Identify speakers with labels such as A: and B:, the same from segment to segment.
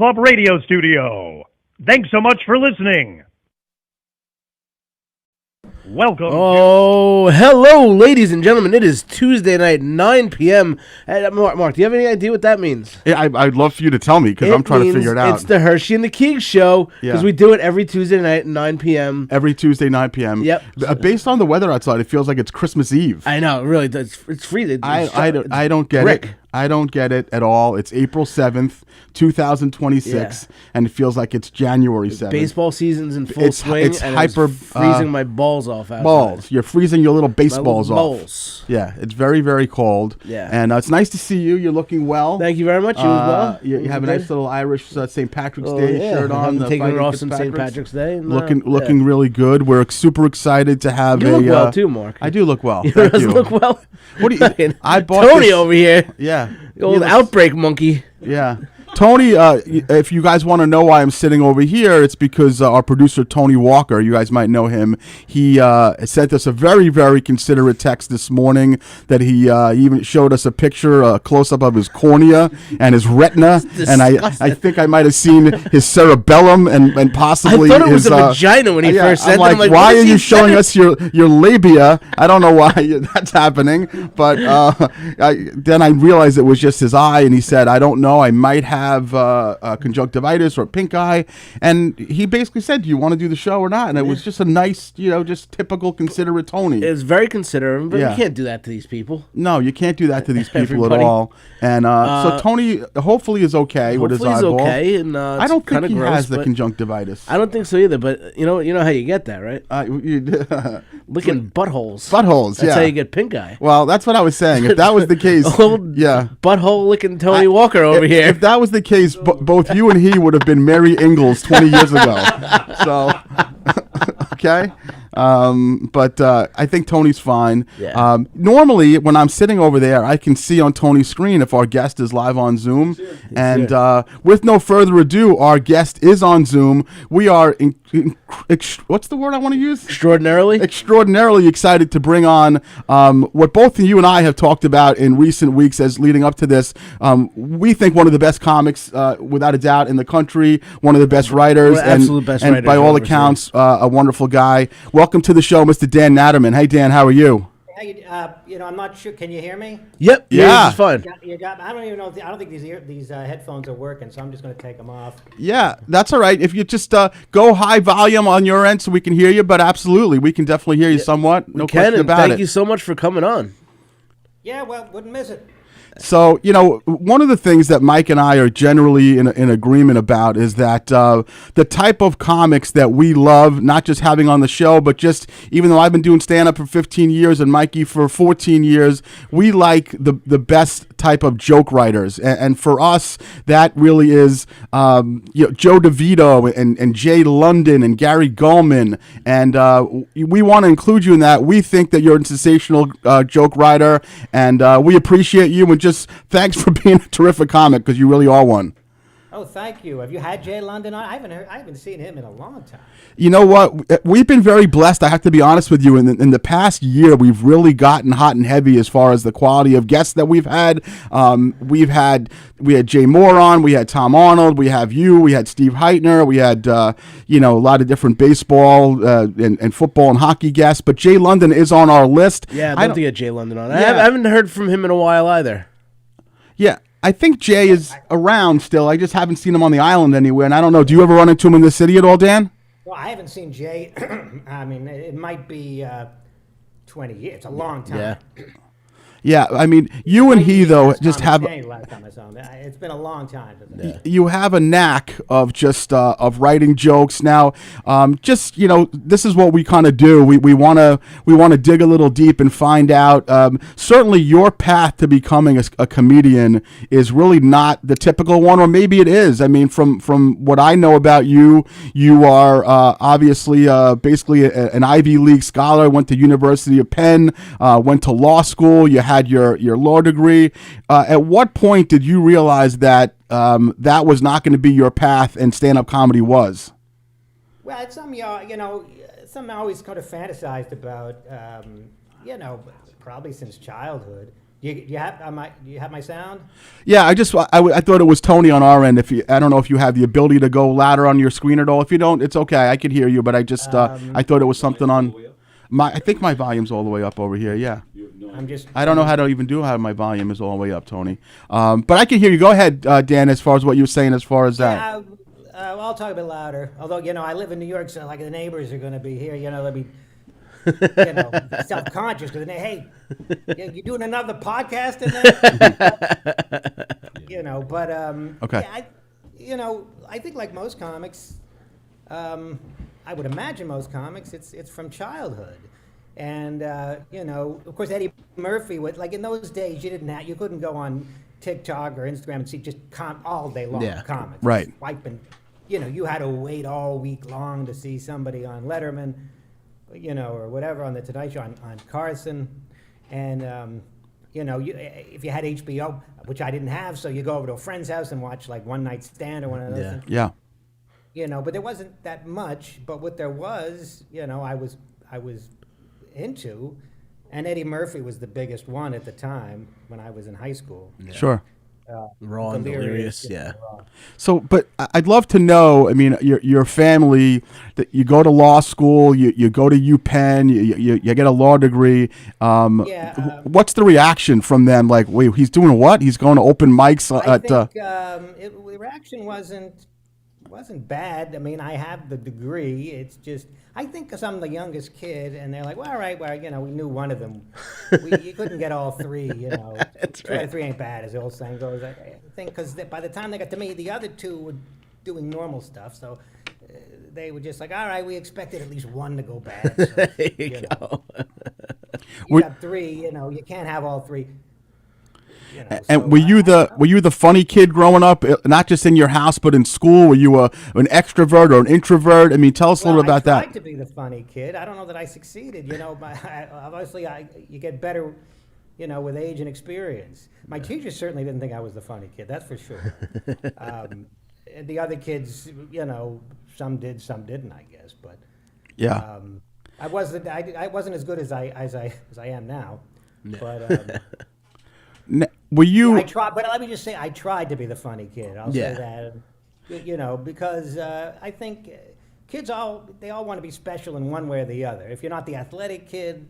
A: Club Radio Studio. Thanks so much for listening. Welcome.
B: Hello, ladies and gentlemen. It is Tuesday night, 9 p.m. Mark, do you have any idea what that means?
C: Yeah, I'd love for you to tell me because I'm trying to figure it out.
B: It's the Herschy and the Keegs show because we do it every Tuesday night at 9 p.m.
C: Every Tuesday, 9 p.m.
B: Yep.
C: Based on the weather outside, it feels like it's Christmas Eve.
B: I know, it really does. It's freezing.
C: I don't get it. I don't get it at all. It's April 7th, 2026, and it feels like it's January 7th.
B: Baseball season's in full swing. It's hyper
C: freezing
B: my balls off outside.
C: Balls. You're freezing your little baseballs off.
B: Balls.
C: Yeah, it's very, very cold.
B: Yeah.
C: And it's nice to see you. You're looking well.
B: Thank you very much. You as well.
C: You have a nice little Irish St. Patrick's Day shirt on.
B: Taking it off since St. Patrick's Day. And,
C: looking really good. We're super excited to have
B: you look well too, Mark.
C: I do look well.
B: Thank you. Look well.
C: What do you? I bought
B: Tony over here.
C: Yeah.
B: The old outbreak monkey.
C: Yeah. Tony, if you guys want to know why I'm sitting over here, it's because our producer, Tony Walker, you guys might know him, he sent us a very, very considerate text this morning that he even showed us a picture, a close-up of his cornea and his retina, and I think I might have seen his cerebellum and possibly
B: I thought it was a vagina when he first said that.
C: I'm like, why are you showing us your labia? I don't know why that's happening, but then I realized it was just his eye, and he said, I don't know, I might have conjunctivitis or pink eye, and he basically said, do you want to do the show or not? And it was just a nice, just typical considerate Tony.
B: It's very considerate, but you can't do that to these people.
C: No, you can't do that to these people at all. And so Tony hopefully is okay with his eyeball.
B: Hopefully he's okay. And,
C: I don't think he has the conjunctivitis.
B: I don't think so either, but you know how you get that, right? Licking buttholes.
C: Buttholes,
B: That's how you get pink eye.
C: Well, that's what I was saying. If that was the case,
B: butthole licking Tony Walker over here.
C: If that was the case, both you and he would have been Mary Ingalls 20 years ago. So, okay. But I think Tony's fine.
B: Yeah.
C: Normally, when I'm sitting over there, I can see on Tony's screen if our guest is live on Zoom. Sure. And with no further ado, our guest is on Zoom. We are, what's the word I want to use? Extraordinarily excited to bring on what both you and I have talked about in recent weeks as leading up to this. We think one of the best comics, without a doubt, in the country, one of the best writers, and by all accounts, a wonderful guy. Welcome to the show, Mr. Dan Natterman. Hey, Dan, how are you?
D: I'm not sure. Can you hear me?
B: Yep. Yeah, it's fine.
D: I don't even know. I don't think these headphones are working, so I'm just going to take them off.
C: Yeah, that's all right. If you just go high volume on your end so we can hear you, but absolutely, we can definitely hear you somewhat. No question about it.
B: Thank you so much for coming on.
D: Yeah, well, wouldn't miss it.
C: So, one of the things that Mike and I are generally in agreement about is that the type of comics that we love, not just having on the show, but just even though I've been doing stand-up for 15 years and Mikey for 14 years, we like the best type of joke writers. And for us, that really is Joe DeVito and Jay London and Gary Gulman. And we want to include you in that. We think that you're a sensational joke writer, and we appreciate you. And just thanks for being a terrific comic, because you really are one.
D: Oh, thank you. Have you had Jay London on? I haven't seen him in a long time.
C: You know what? We've been very blessed. I have to be honest with you. In the past year, we've really gotten hot and heavy as far as the quality of guests that we've had. We had Jay Moore on. We had Tom Arnold. We have you. We had Steve Heitner. We had a lot of different baseball and football and hockey guests. But Jay London is on our list.
B: Yeah, I'd love to get Jay London on. Yeah. I haven't heard from him in a while either.
C: Yeah. I think Jay is around still. I just haven't seen him on the island anywhere, and I don't know. Do you ever run into him in the city at all, Dan?
D: Well, I haven't seen Jay. I mean, it might be 20 years. It's a long time.
B: Yeah.
C: Yeah, I mean, you and he, though, just have...
D: It's been a long time.
C: You have a knack of just of writing jokes. Now, this is what we kind of do. We want to dig a little deep and find out. Certainly, your path to becoming a comedian is really not the typical one, or maybe it is. I mean, from what I know about you, you are obviously basically an Ivy League scholar. Went to University of Penn. Went to law school. You had your law degree. At what point did you realize that that was not going to be your path and stand-up comedy was?
D: Well, it's something something I always kind of fantasized about. Probably since childhood. Do you have my sound?
C: Yeah, I thought it was Tony on our end. I don't know if you have the ability to go louder on your screen at all. If you don't, it's okay. I could hear you, but I just I thought it was something on my. I think my volume's all the way up over here. Yeah. I don't know how to even do how my volume is all the way up, Tony. But I can hear you. Go ahead, Dan. As far as what you were saying, as far as that.
D: Yeah, well, I'll talk a bit louder. Although I live in New York, so like the neighbors are going to be here. They'll be self-conscious because hey, you doing another podcast in there? But
C: Okay.
D: Yeah, I think like most comics, I would imagine most comics, it's from childhood. And of course, Eddie Murphy would, like, in those days, you couldn't go on TikTok or Instagram and see just all day long comics.
C: Right.
D: Swiping, you had to wait all week long to see somebody on Letterman, or whatever on the Tonight Show on Carson, and if you had HBO, which I didn't have, so you go over to a friend's house and watch like One Night Stand or one of those things.
C: Yeah.
D: But there wasn't that much. But what there was, I was into, and Eddie Murphy was the biggest one at the time when I was in high school.
C: Yeah. Sure.
B: Raw and Delirious, yeah.
C: So, but I'd love to know. I mean, your family, that you go to law school, you go to UPenn, you get a law degree. What's the reaction from them? Like, wait, he's doing what? He's going to open mics at.
D: I think the reaction wasn't bad. I mean, I have the degree. It's just, I think because I'm the youngest kid, and they're like, well, all right, well, we knew one of them. You couldn't get all three,
B: That's
D: two out
B: right.
D: of three ain't bad, as the old saying goes. I think because by the time they got to me, the other two were doing normal stuff, so they were just like, all right, we expected at least one to go bad. So,
B: There you go.
D: you got three, you can't have all three.
C: And
D: so
C: were you the funny kid growing up, not just in your house but in school? Were you an extrovert or an introvert? I mean, tell us a little about that.
D: I tried to be the funny kid. I don't know that I succeeded. Obviously, you get better, with age and experience. My teachers certainly didn't think I was the funny kid. That's for sure. And the other kids, some did, some didn't, I guess. But
C: Yeah.
D: I wasn't as good as I am now. But.
C: Were you?
D: I tried, but let me just say, I tried to be the funny kid. I'll say that, because I think kids all want to be special in one way or the other. If you're not the athletic kid,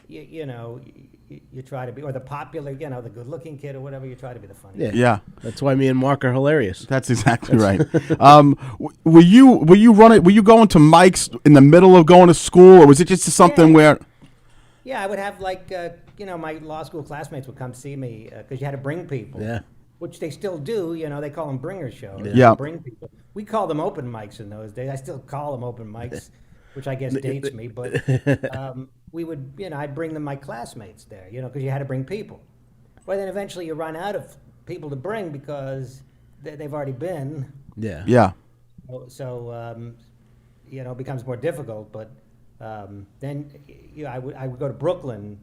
D: you try to be, or the popular, the good-looking kid or whatever. You try to be the funny.
C: Yeah.
B: That's why me and Mark are hilarious.
C: That's exactly right. Were you going to mics in the middle of going to school, or was it just something where?
D: Yeah, I would have my law school classmates would come see me because you had to bring people.
B: Yeah.
D: Which they still do. They call them bringer shows.
C: Yeah.
D: Bring people. We call them open mics in those days. I still call them open mics, which I guess dates me. But we would, I'd bring them my classmates there, because you had to bring people. Well, then eventually you run out of people to bring because they've already been.
B: Yeah.
C: Yeah.
D: So, it becomes more difficult. But then I would go to Brooklyn.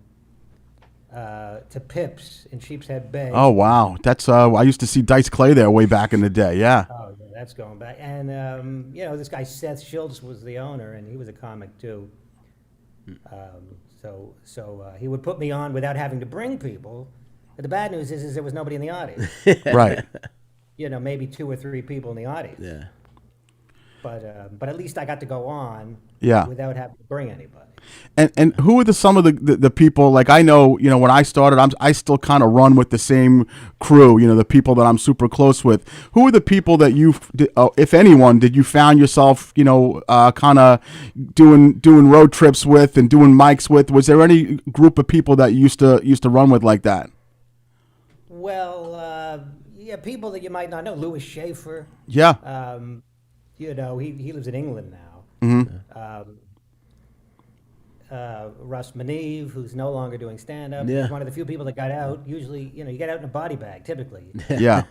D: To Pips in Sheepshead Bay.
C: Oh wow, that's I used to see Dice Clay there way back in the day. Yeah.
D: Oh, yeah, that's going back. And this guy Seth Schultz was the owner, and he was a comic too. So he would put me on without having to bring people. But the bad news is there was nobody in the audience.
C: Right.
D: Maybe 2 or 3 people in the audience.
B: Yeah.
D: But at least I got to go on.
C: Yeah.
D: Without having to bring anybody.
C: And who are some of the people, like, I know, when I started, I still kind of run with the same crew, the people that I'm super close with. Who are the people that you, if anyone, did you found yourself, kind of doing road trips with and doing mics with? Was there any group of people that you used to run with like that?
D: Well, people that you might not know. Louis Schaefer.
C: Yeah.
D: He lives in England now.
C: Mm-hmm.
D: Russ Maneve, who's no longer doing stand-up.
B: Yeah.
D: He's one of the few people that got out. Usually, you get out in a body bag, typically.
C: Yeah.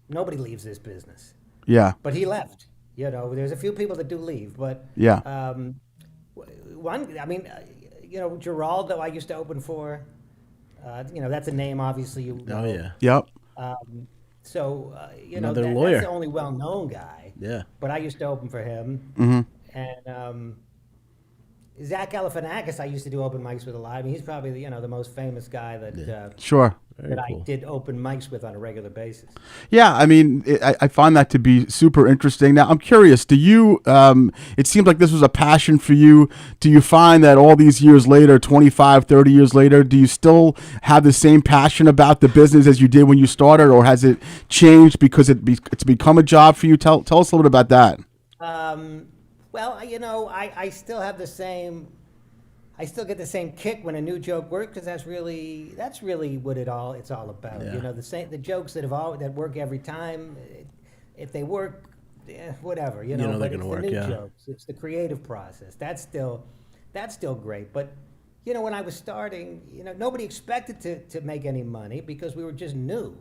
D: Nobody leaves this business.
C: Yeah.
D: But he left. There's a few people that do leave. But
C: Yeah.
D: Geraldo I used to open for. That's a name, obviously. You know.
B: Oh yeah.
C: Yep.
B: Another lawyer.
D: That's the only well-known guy.
B: Yeah.
D: But I used to open for him.
C: Mm-hmm.
D: And Zach Galifianakis, I used to do open mics with a lot. I mean, he's probably the most famous guy
C: Sure.
D: that I did open mics with on a regular basis.
C: Yeah, I mean, I find that to be super interesting. Now, I'm curious, do you, it seems like this was a passion for you. Do you find that all these years later, 25, 30 years later, do you still have the same passion about the business as you did when you started, or has it changed because it's become a job for you? Tell us a little bit about that.
D: Well, I still have the same. I still get the same kick when a new joke works because that's really what it's all about.
B: Yeah.
D: The jokes that work every time. If they work, whatever.
B: You know
D: but
B: they're
D: it's
B: gonna work.
D: the new
B: Yeah.
D: jokes. It's the creative process. That's still great. But when I was starting, nobody expected to make any money because we were just new,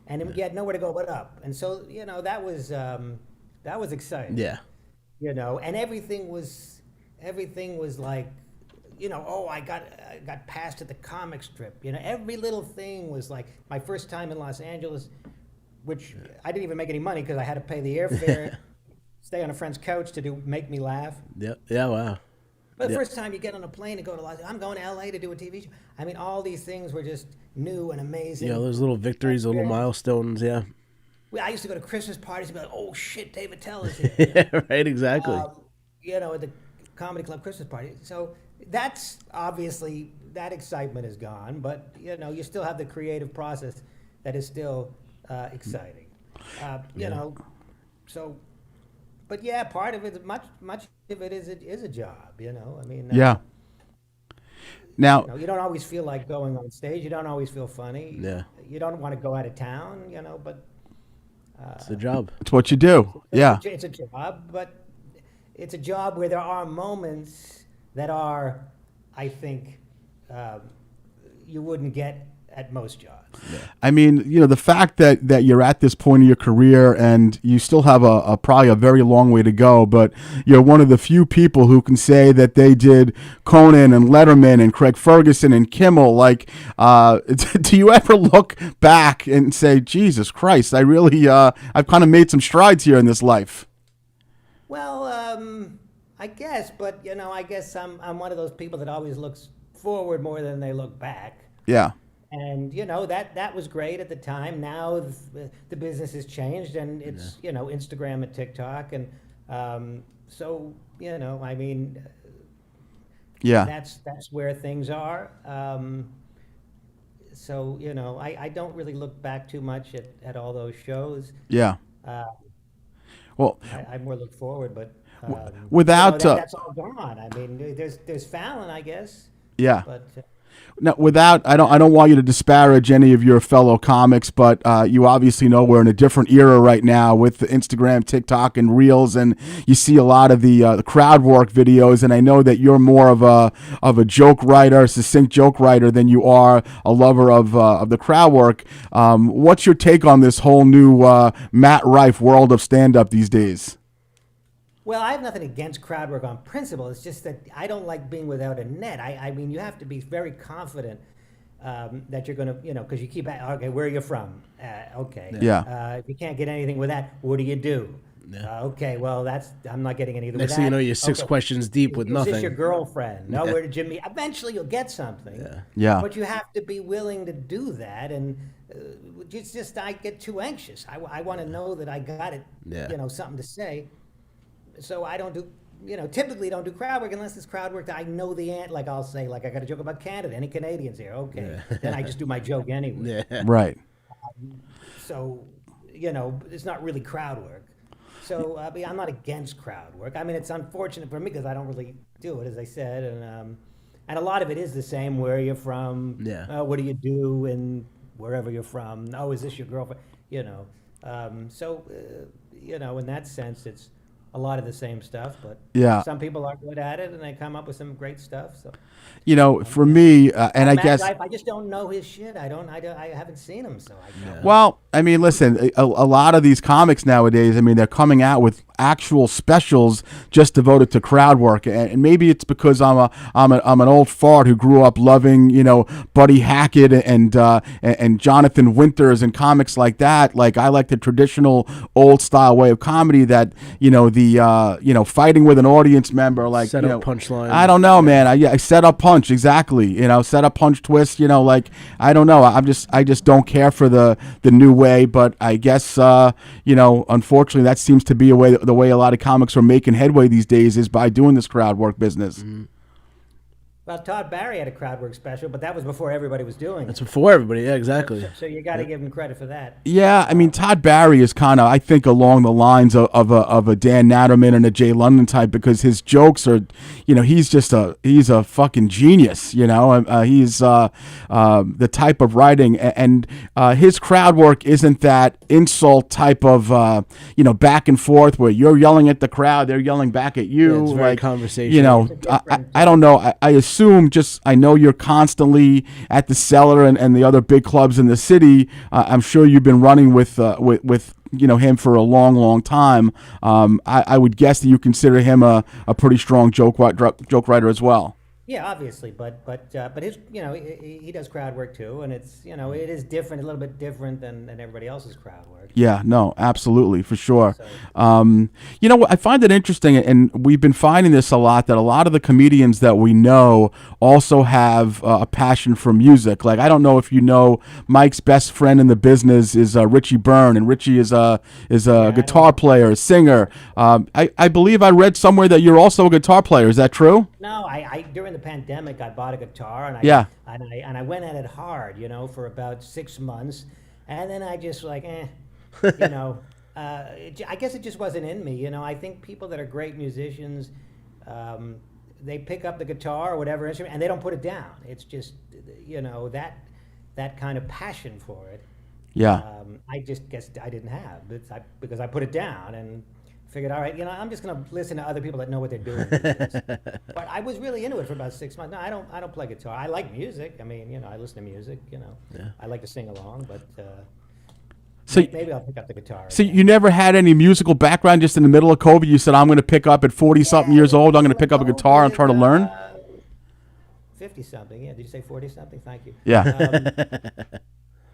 D: and you had nowhere to go but up. And so that was exciting.
B: Yeah.
D: And everything was like, I got passed at the comic strip. Every little thing was like my first time in Los Angeles, which I didn't even make any money because I had to pay the airfare, stay on a friend's couch to make me laugh.
B: Yep. Yeah. Wow.
D: But the first time you get on a plane and go to Los Angeles, I'm going to LA to do a TV show. I mean, all these things were just new and amazing.
B: Yeah, those little victories, little milestones. Yeah.
D: I used to go to Christmas parties and be like, "Oh shit, David Tell is here."
B: Yeah. Right. Exactly.
D: At the comedy club Christmas party. So that's obviously that excitement is gone, but you still have the creative process that is still exciting. So, but yeah, part of it, much of it is a job. I mean.
C: Yeah. Now,
D: you don't always feel like going on stage. You don't always feel funny.
B: Yeah.
D: You don't want to go out of town. But.
B: It's a job.
C: it's what you do. Yeah.
D: It's a job, but it's a job where there are moments that are, I think, you wouldn't get at most jobs.
C: I mean, the fact that you're at this point of your career and you still have probably a very long way to go, but you're one of the few people who can say that they did Conan and Letterman and Craig Ferguson and Kimmel. Like, do you ever look back and say, Jesus Christ, I really, I've kind of made some strides here in this life?
D: Well, I guess, but I guess I'm one of those people that always looks forward more than they look back.
C: Yeah.
D: And that was great at the time. Now the business has changed, and it's Instagram and TikTok, and so I mean,
C: yeah,
D: that's where things are. So I don't really look back too much at all those shows.
C: Yeah. Well,
D: I more look forward, but
C: without
D: that's all gone. I mean, there's Fallon, I guess.
C: Yeah.
D: But.
C: Now, I don't want you to disparage any of your fellow comics, but you obviously know we're in a different era right now with the Instagram, TikTok, and Reels, and you see a lot of the crowd work videos. And I know that you're more of a joke writer, succinct joke writer, than you are a lover of the crowd work. What's your take on this whole new Matt Rife world of stand-up these days?
D: Well, I have nothing against crowd work on principle. It's just that I don't like being without a net. I mean, you have to be very confident that you're going to, because you keep, okay, where are you from? Okay.
C: Yeah.
D: If you can't get anything with that, what do you do?
B: Yeah.
D: Okay, well, I'm not getting anything
B: Next
D: with that.
B: thing you know, you're six questions deep with
D: Is
B: nothing.
D: this your girlfriend? No, where did you meet? Eventually you'll get something.
C: Yeah.
D: But you have to be willing to do that. And it's just, I get too anxious. I want to know that I got it, something to say. So I don't do, typically don't do crowd work unless it's crowd work that I know the ant. Like I'll say, I got a joke about Canada. Any Canadians here? Okay. Then I just do my joke anyway.
B: Yeah.
C: Right.
D: So, it's not really crowd work. So I'm not against crowd work. I mean, it's unfortunate for me because I don't really do it, as I said. And a lot of it is the same. Where you're from?
B: Yeah.
D: What do you do? And wherever you're from. Oh, is this your girlfriend? So, in that sense, it's a lot of the same stuff, but some people are good at it and they come up with some great stuff. So,
C: for me, and I guess
D: I just don't know his shit. I haven't seen him, so I don't.
C: Well, I mean, listen, a lot of these comics nowadays, I mean, they're coming out with actual specials just devoted to crowd work. And maybe it's because I'm an old fart who grew up loving, Buddy Hackett and Jonathan Winters and comics like that. Like, I like the traditional old style way of comedy that, fighting with an audience member, like
B: Set up punchline.
C: I don't know, man. I set up punch, exactly. Set up punch twist. Like, I don't know. I just don't care for the new way. But I guess unfortunately, that seems to be the way a lot of comics are making headway these days, is by doing this crowd work business.
B: Mm-hmm.
D: Well, Todd Barry had a crowd work special, but that was before everybody was doing
B: That's
D: it.
B: before everybody. Yeah, exactly.
D: So you got to give him credit for that.
C: Yeah, I mean, Todd Barry is kind of, I think, along the lines of a Dan Natterman and a Jay London type, because his jokes are, he's a fucking genius. He's the type of writing, and his crowd work isn't that insult type of back and forth where you're yelling at the crowd, they're yelling back at you.
B: Yeah, it's very conversational.
C: I don't know. I assume, I know you're constantly at the Cellar and the other big clubs in the city. I'm sure you've been running with him for a long time. I would guess that you consider him a pretty strong joke writer as well.
D: Yeah, obviously, but his he does crowd work too, and it's it is different, a little bit different than everybody else's crowd work.
C: Yeah, no, absolutely, for sure. I find it interesting, and we've been finding this a lot, that a lot of the comedians that we know also have a passion for music. Like, I don't know if you know, Mike's best friend in the business is Richie Byrne, and Richie is a guitar player, a singer. I believe I read somewhere that you're also a guitar player. Is that true?
D: No, I during the pandemic I bought a guitar and I went at it hard, for about 6 months, and then I just I guess it just wasn't in me. I think people that are great musicians, they pick up the guitar or whatever instrument and they don't put it down. It's just that kind of passion for it.
C: Yeah.
D: I just guess I didn't have, because I put it down and figured, all right, I'm just going to listen to other people that know what they're doing. But I was really into it for about 6 months. No, I don't play guitar. I like music. I mean, I listen to music.
B: Yeah.
D: I like to sing along, but
C: so
D: maybe I'll pick up the guitar.
C: So you never had any musical background? Just in the middle of COVID, you said, I'm going to pick up at 40-something years old. I'm going to pick up a guitar and try to learn.
D: 50-something. Yeah. Did you say 40-something? Thank you.
C: Yeah.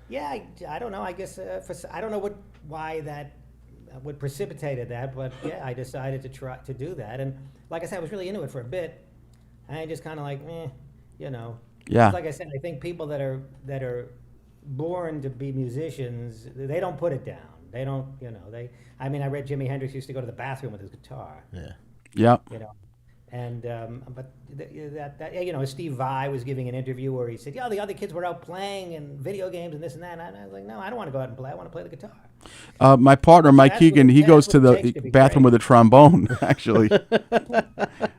D: Yeah. I don't know. I guess I don't know why that. What precipitated that, but yeah, I decided to try to do that, and like I said, I was really into it for a bit, and I just kind of
C: Yeah.
D: Like I said, I think people that are born to be musicians, they don't put it down. They don't, I mean, I read Jimi Hendrix used to go to the bathroom with his guitar.
B: Yeah.
C: Yep.
D: And Steve Vai was giving an interview where he said, the other kids were out playing and video games and this and that. And I was like, no, I don't want to go out and play. I want to play the guitar.
C: My partner, Mike Keegan, he goes to the
D: takes to be
C: bathroom
D: great.
C: with a trombone, actually,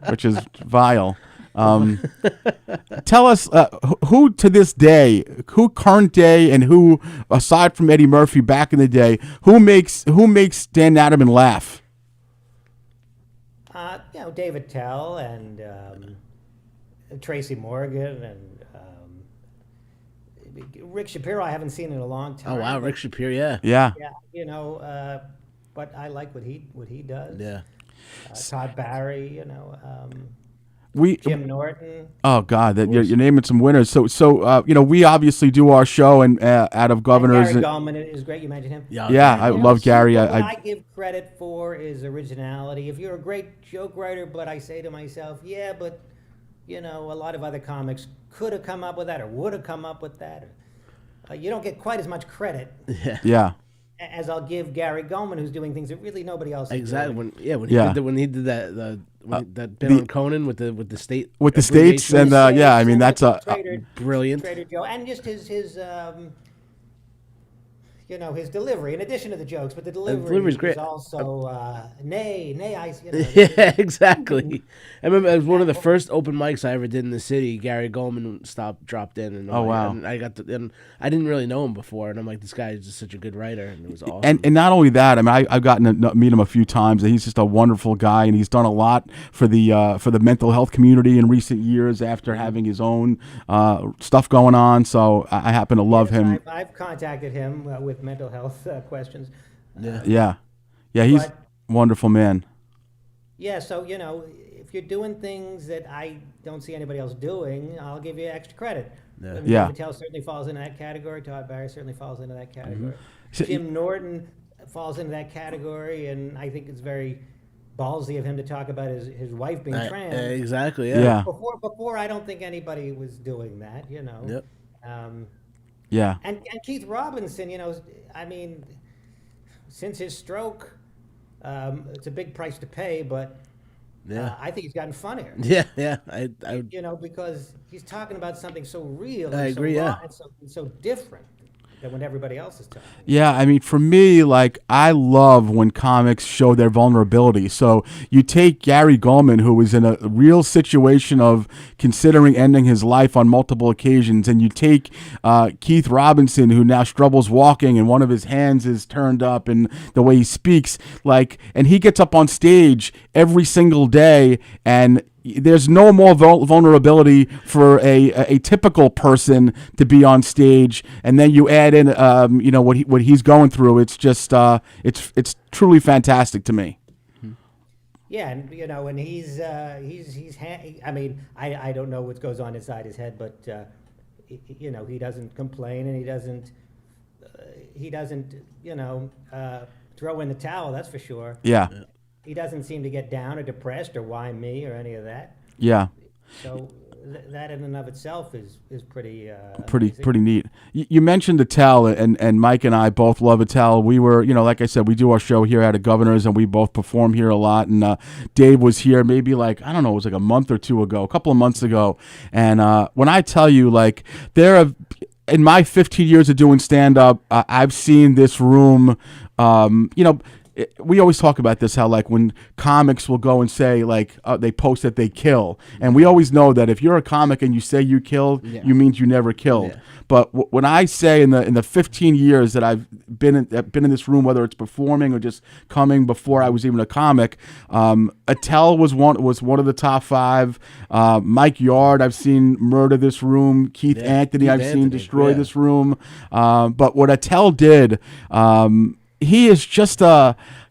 C: which is vile. Tell us who to this day, who current day, and who, aside from Eddie Murphy back in the day, who makes Dan Natterman laugh?
D: David Tell and Tracy Morgan and Rick Shapiro. I haven't seen in a long time.
B: Oh wow, Rick Shapiro. Yeah.
C: Yeah.
D: Yeah, but I like what he does.
B: Yeah.
D: Todd Barry. Jim Norton.
C: Oh God, you're naming some winners. So we obviously do our show and out of Governors.
D: Gary Goldman is great. You mentioned him.
C: Yeah, I love Gary.
D: What I give credit for is originality. If you're a great joke writer, but I say to myself, yeah, but a lot of other comics could have come up with that or would have come up with that. You don't get quite as much credit.
C: Yeah.
D: As I'll give Gary Goldman, who's doing things that really nobody else is
B: Exactly.
D: doing.
B: When he did that that bit on Conan with the state
C: states and I mean that's
B: brilliant.
D: Trader Joe, and just his his delivery, in addition to the jokes, but the delivery
B: is great.
D: is also nay, I.
B: Yeah, exactly. I remember it was one of the first open mics I ever did in the city. Gary Goldman dropped in, and
C: wow!
B: And I didn't really know him before, and I'm like, this guy is just such a good writer, and it was awesome.
C: And not only that, I mean, I've gotten to meet him a few times, and he's just a wonderful guy, and he's done a lot for the mental health community in recent years after having his own stuff going on. So I happen to love him.
D: I've contacted him with mental health questions.
C: Yeah. He's Wonderful man.
D: Yeah, so if you're doing things that I don't see anybody else doing, I'll give you extra credit.
B: Yeah.
C: Yeah.
D: David Tell certainly falls into that category. Todd Barry certainly falls into that category.
C: So-
D: Jim Norton falls into that category, and I think it's very ballsy of him to talk about his wife being trans.
B: Exactly.
C: Yeah.
D: Before, I don't think anybody was doing that.
B: Yep.
C: Yeah.
D: And Keith Robinson, I mean, since his stroke, it's a big price to pay, but
B: Yeah.
D: I think he's gotten funnier.
B: Yeah. Yeah. I
D: Because he's talking about something so real.
B: I
D: and
B: agree,
D: So raw
B: yeah.
D: and so different than what everybody else is talking.
C: Yeah, I mean, for me, like, I love when comics show their vulnerability. So you take Gary Goldman, who was in a real situation of considering ending his life on multiple occasions, and you take Keith Robinson, who now struggles walking, and one of his hands is turned up, and the way he speaks, like, and he gets up on stage every single day, and there's no more vulnerability for a typical person to be on stage, and then you add in what he's going through. It's just it's truly fantastic to me.
D: Yeah, and and he's I mean, I don't know what goes on inside his head, but he doesn't complain, and he doesn't throw in the towel. That's for sure.
C: Yeah,
D: He doesn't seem to get down or depressed or why me or any of that.
C: yeah.
D: So that in and of itself is pretty amazing.
C: Pretty neat. You mentioned Attell, and Mike and I both love Attell. We were, like I said, we do our show here at Governors, and we both perform here a lot. And Dave was here maybe it was like a month or two ago, a couple of months ago. And when I tell you, like, in my 15 years of doing stand-up, I've seen this room, we always talk about this, how like when comics will go and say they post that they kill, and we always know that if you're a comic and you say you killed, you means you never killed.
B: Yeah.
C: But when I say in the 15 years that I've been in this room, whether it's performing or just coming before I was even a comic, Attell was one of the top 5. Mike Yard, I've seen murder this room. Keith Anthony, I've seen destroy this room. But what Attell did. He is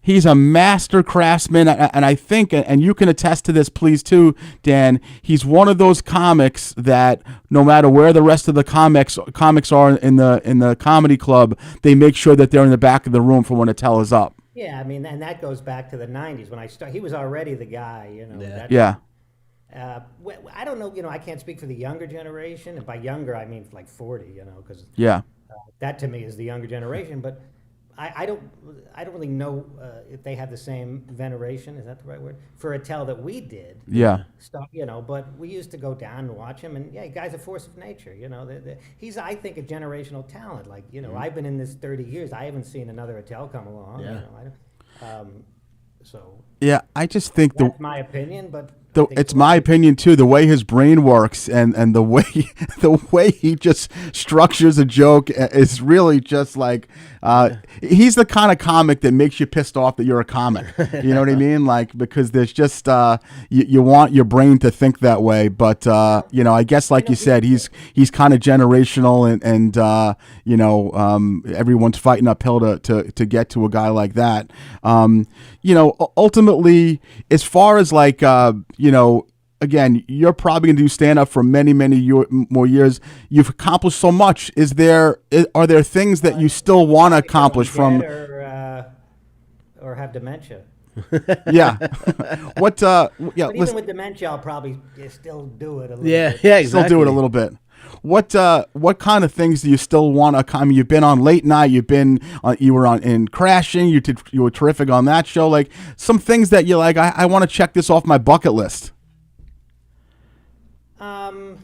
C: he's a master craftsman, and I think, and you can attest to this, please, too, Dan, he's one of those comics that no matter where the rest of the comics are in the comedy club, they make sure that they're in the back of the room for when Attell is up.
D: Yeah, I mean, and that goes back to the '90s when I started. He was already the guy,
C: Yeah.
D: I don't know, I can't speak for the younger generation, and by younger I mean like 40, because
C: Yeah.
D: that to me is the younger generation, but. I don't really know if they have the same veneration. Is that the right word for Attell that we did?
C: Yeah.
D: But we used to go down and watch him, and guy's a force of nature. He's, I think, a generational talent. Like I've been in this 30 years. I haven't seen another Attell come along.
B: Yeah.
D: So.
C: Yeah, I just think
D: that's my opinion, but.
C: It's my opinion too. The way his brain works and the way he just structures a joke is really just like he's the kind of comic that makes you pissed off that you're a comic. You know what I mean? Like, because there's just you want your brain to think that way, but I guess like you said, he's kind of generational and everyone's fighting uphill to get to a guy like that. Ultimately, as far as like again, you're probably going to do stand-up for many, many more years. You've accomplished so much. Are there things that you still want to accomplish from?
D: Or have dementia.
C: Yeah. What?
D: But even with dementia, I'll probably still do it a little bit.
B: Yeah, exactly.
C: Still do it a little bit. What kind of things do you still want to? I mean, you've been on Late Night. You were in Crashing. You were terrific on that show. Like some things that you're like, I want to check this off my bucket list.
D: I'm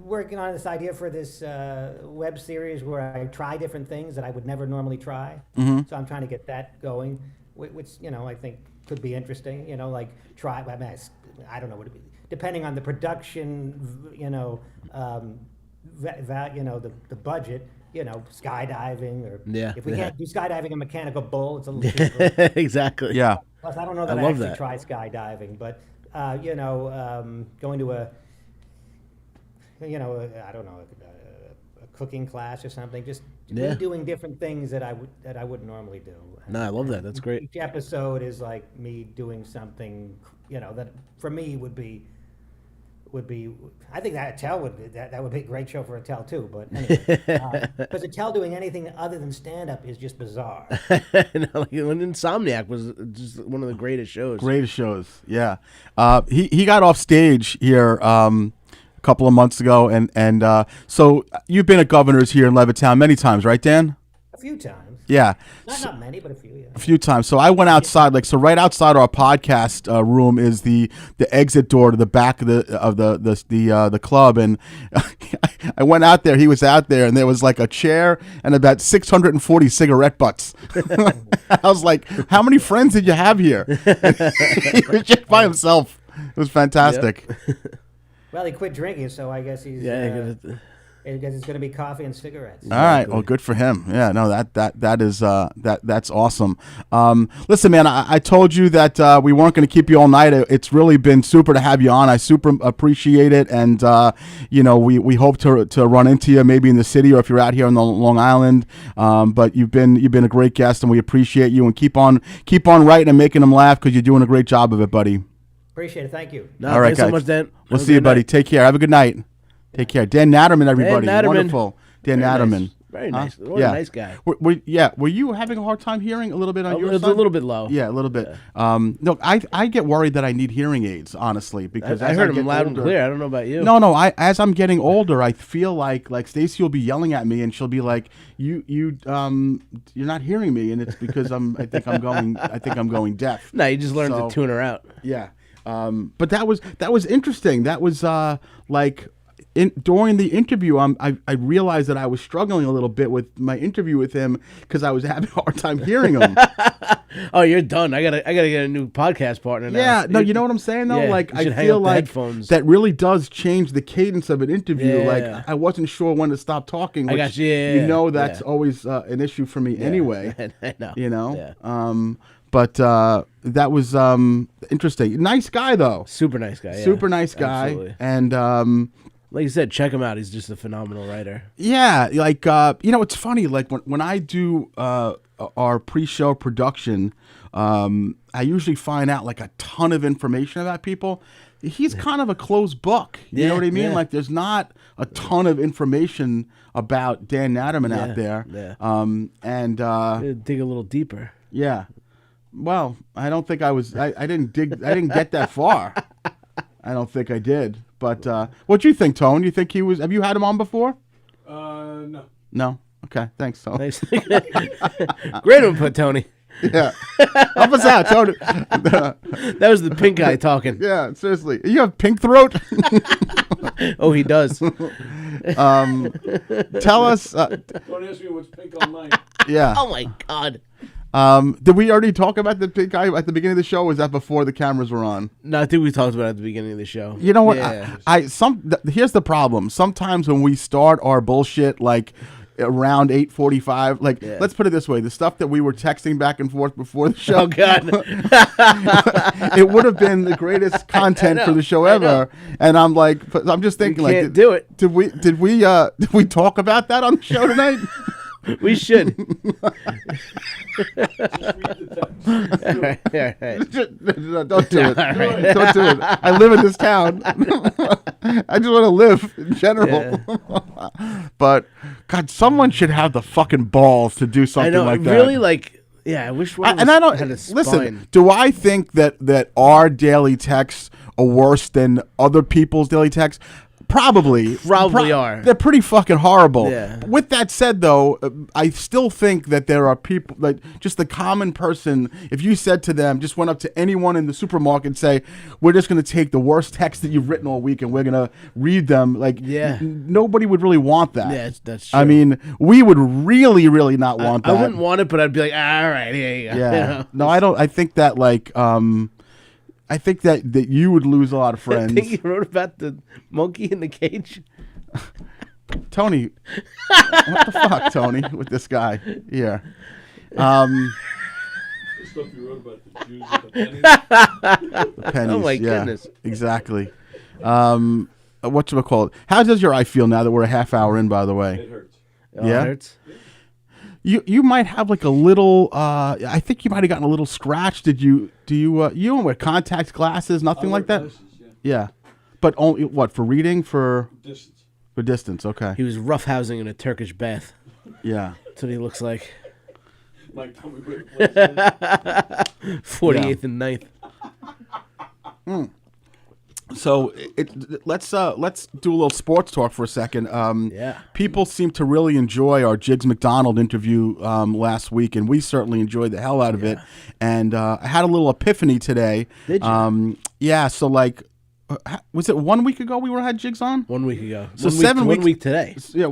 D: working on this idea for this web series where I try different things that I would never normally try.
C: Mm-hmm.
D: So I'm trying to get that going, which I think could be interesting. Like try. I don't know what it be. Depending on the production, the budget, skydiving, or if we can't do skydiving, a mechanical bull, it's a little cheaper.
B: Exactly.
C: Yeah.
D: Plus, I don't know that I actually try skydiving, but going to I don't know, a cooking class or something, just
B: Yeah.
D: doing different things that I wouldn't normally do.
B: No, I love that. That's great.
D: Each episode is like me doing something, that for me would be. I think that Attell that would be a great show for Attell too. But anyway, because Attell doing anything other than stand up is just bizarre.
B: Like when Insomniac was just one of the greatest shows.
C: Greatest shows, yeah. He got off stage here a couple of months ago, and so you've been at Governor's here in Levittown many times, right, Dan?
D: A few times.
C: Yeah.
D: Not many, but a few. Yeah.
C: A few times. So I went outside, so right outside our podcast room is the exit door to the back of the club, and I went out there. He was out there, and there was like a chair and about 640 cigarette butts. I was like, "How many friends did you have here?" He was just by himself. It was fantastic.
B: Yep.
D: Well, he quit drinking, so I guess he's. I guess it's going to be coffee and cigarettes.
C: All right. Well, good for him. Yeah. No, that's awesome. Listen, man, I told you that we weren't going to keep you all night. It's really been super to have you on. I super appreciate it, and we hope to run into you maybe in the city or if you're out here on the Long Island. But you've been a great guest, and we appreciate you. And keep on writing and making them laugh because you're doing a great job of it, buddy.
D: Appreciate it. Thank you.
B: No,
C: all right,
B: thanks
C: guys.
B: so much, Dan.
C: We'll see you, buddy.
B: Night.
C: Take care. Have a good night. Take care. Dan Natterman, everybody.
B: Dan Natterman.
C: Wonderful. Dan
B: Very
C: Natterman.
B: nice. Very nice. What a nice guy.
C: Were you having a hard time hearing a little bit on your
B: It's
C: side?
B: a little bit low.
C: Yeah, a little bit. No, I get worried that I need hearing aids, honestly, because
B: I heard him loud and clear. I don't know about you.
C: No. As I'm getting older, I feel like Stacy will be yelling at me, and she'll be like, "You're not hearing me," and it's because I think I'm going deaf.
B: No, you just learned to tune her out.
C: Yeah. But that was interesting. That was during the interview, I realized that I was struggling a little bit with my interview with him because I was having a hard time hearing him.
B: Oh, you're done. I gotta get a new podcast partner now.
C: Yeah, no, you know what I'm saying though.
B: Yeah,
C: like
B: you should
C: I
B: hang
C: feel
B: up the
C: like
B: headphones.
C: that really does change the cadence of an interview.
B: Yeah.
C: Like I wasn't sure when to stop talking. Which,
B: I got you. Yeah,
C: that's always an issue for me anyway.
B: I know.
C: You know.
B: Yeah.
C: But that was interesting. Nice guy though.
B: Super nice guy. Yeah.
C: Super nice guy.
B: Absolutely.
C: And
B: like you said, check him out. He's just a phenomenal writer.
C: yeah, like it's funny. Like when I do our pre-show production, I usually find out like a ton of information about people. He's kind of a closed book. You know what I mean?
B: Yeah.
C: Like there's not a ton of information about Dan Natterman out there.
B: Yeah. Dig a little deeper.
C: Yeah. Well, I don't think I didn't get that far. I don't think I did. But what do you think, Tone? You think have you had him on before?
E: No.
C: No? Okay. Thanks, Tone.
B: Thanks. Great input, Tony.
C: Yeah. Help us out, Tony.
B: That was the pink guy talking.
C: Yeah, seriously. You have pink throat?
B: Oh, he does.
C: Tell us.
E: Don't ask me what's pink online.
C: Yeah.
B: Oh my God.
C: Did we already talk about the pink guy at the beginning of the show? Or was that before the cameras were on?
B: No, I think we talked about it at the beginning of the show.
C: You know what?
B: Yeah.
C: Here's the problem. Sometimes when we start our bullshit like around 8:45, let's put it this way: the stuff that we were texting back and forth before the show.
B: Oh God.
C: It would have been the greatest content for the show ever. And I'm just thinking,
B: we can't do it.
C: Did we talk about that on the show tonight?
B: We should.
C: All right. Don't do it. Right. Don't do it. I live in this town. I just want to live in general. Yeah. But God, someone should have the fucking balls to do something like that.
B: Really, I wish one
C: and I don't
B: had a spine.
C: listen. Do I think that our daily texts are worse than other people's daily texts? Probably
B: are.
C: They're pretty fucking horrible.
B: Yeah.
C: With that said, though, I still think that there are people, like just the common person, if you said to them, just went up to anyone in the supermarket and say, we're just going to take the worst text that you've written all week and we're going to read them, nobody would really want that.
B: Yeah, that's true.
C: I mean, we would really, really not want that.
B: I wouldn't want it, but I'd be like, all right, here you go.
C: Yeah.
B: You know?
C: No, I don't. I think that, I think that you would lose a lot of friends.
B: I think you wrote about the monkey in the cage.
C: Tony, what the fuck, Tony, with this guy here?
E: The stuff you wrote about the Jews with the pennies.
C: Oh
B: my goodness.
C: Exactly. Whatchamacallit? How does your eye feel now that we're a half hour in, by the way?
E: It hurts.
B: Oh,
C: Yeah?
B: It hurts.
C: You might have like a little. I think you might have gotten a little scratch. Did you? Do you? You don't wear contact glasses? Nothing like that.
E: Glasses, yeah.
C: Yeah, but only what for reading for
E: Distance.
C: distance. Okay.
B: He was roughhousing in a Turkish bath.
C: Yeah.
B: That's what he looks like.
E: Mike, tell me where the place is.
B: 48th and 9th.
C: So let's do a little sports talk for a second.
B: Yeah.
C: People seem to really enjoy our Jiggs McDonald interview last week, and we certainly enjoyed the hell out of it. And I had a little epiphany today.
B: Did you?
C: Yeah. So like, was it 1 week ago we had Jiggs on?
B: 1 week ago.
C: So
B: 1 week today.
C: Yeah.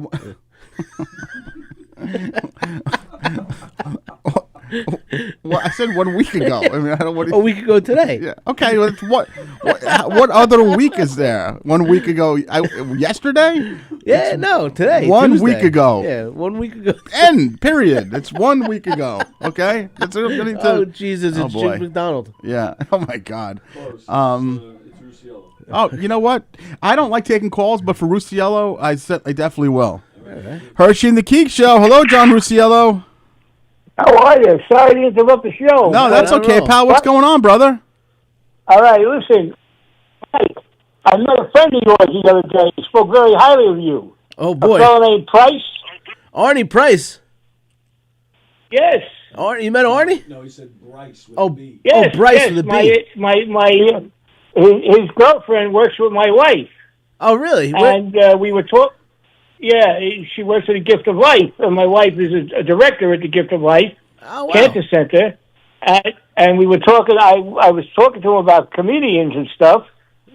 C: Well, I said 1 week ago. I mean, I don't want
B: A week ago today.
C: Yeah. Okay. Well, what other week is there? 1 week ago. Yesterday?
B: Yeah, no, today.
C: 1
B: Tuesday.
C: week ago.
B: Yeah, 1 week ago.
C: End. Period. It's 1 week ago. Okay. That's what I'm going to.
B: Oh, Jesus, it's
C: boy.
B: Jim McDonald.
C: Yeah. Oh my God.
E: Close. It's Rusciello.
C: Oh, you know what? I don't like taking calls, but for Rusciello, I definitely will. Herschy and the Keegs Show. Hello, John Rusciello.
F: How are you? Sorry to interrupt the show.
C: No, that's
B: not at
C: okay,
B: all.
C: pal. What's going on, brother?
F: All right, listen. Mike, I met a friend of yours the other day. He spoke very highly of you.
B: Oh,
F: A
B: boy.
F: fellow named Price.
B: Arnie Price.
F: Yes.
B: Arnie, you met Arnie?
E: No, he said Bryce with
B: Oh,
E: a B.
F: Yes.
B: Oh, Bryce
F: yes.
B: with a B.
F: His girlfriend works with my wife,
B: Oh, really?
F: and we were talking. Yeah, she works at the Gift of Life, and my wife is a director at the Gift of Life
B: Oh, wow.
F: Cancer Center, and we were talking. I was talking to him about comedians and stuff,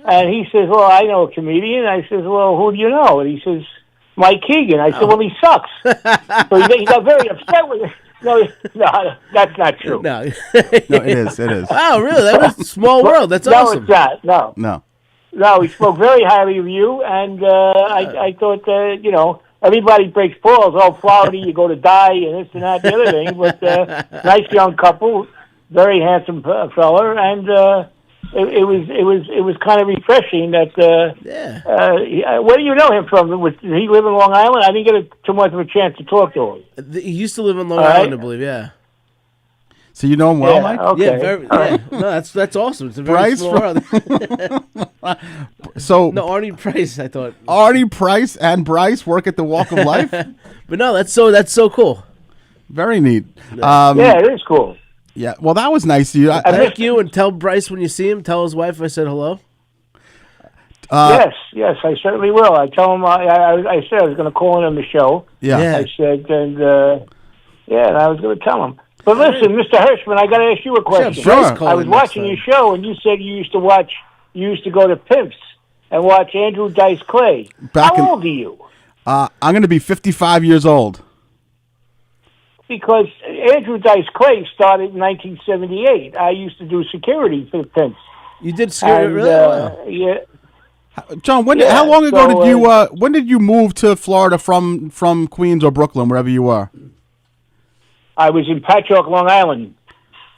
F: and he says, "Well, I know a comedian." I says, "Well, who do you know?" And he says, "Mike Keegan." I said, "Well, he sucks." So he got very upset with it. No, that's not true.
B: No.
C: No, it is. It is.
B: Wow, really? That was a small world. That's
F: No,
B: awesome.
F: it's not. No.
C: No.
F: He spoke very highly of you, and I thought, everybody breaks balls. Oh, Florida, you go to die, and this and that, and the other thing. But nice young couple, very handsome fella, and it was kind of refreshing. That where do you know him from? Did he live in Long Island? I didn't get too much of a chance to talk to him.
B: He used to live in Long
F: All right.
B: Island, I believe, yeah.
C: So you know him well, Mike?
F: Okay.
B: Yeah, very, yeah. No, that's awesome. It's a very
C: Bryce
B: small world.
C: So
B: No, Arnie Price, I thought.
C: Artie, Price, and Bryce work at the Walk of Life.
B: But no, that's so cool.
C: Very neat.
F: Yeah, it is cool.
C: Yeah. Well, that was nice of you.
B: Thank you, and tell Bryce when you see him, tell his wife I said hello.
F: Yes, I certainly will. I tell him. I said I was going to call in on the show.
C: Yeah.
B: Yeah.
F: I said, and I was going to tell him. But listen, Mr. Hirschman, I got to ask you a question.
C: Sure.
B: Bryce
F: I
B: called
F: was
B: in next
F: watching
B: time.
F: your show, and you said you used to go to Pimps and watch Andrew Dice Clay.
C: Back in-
F: How old are you?
C: I'm going to be 55 years old.
F: Because Andrew Dice Clay started in 1978. I used to do security for the Pimps.
B: You did scare it, really? Wow.
F: Yeah.
C: John,
F: Yeah,
C: how long ago
F: so,
C: did you? When did you move to Florida from Queens or Brooklyn, wherever you were?
F: I was in Patchogue, Long Island.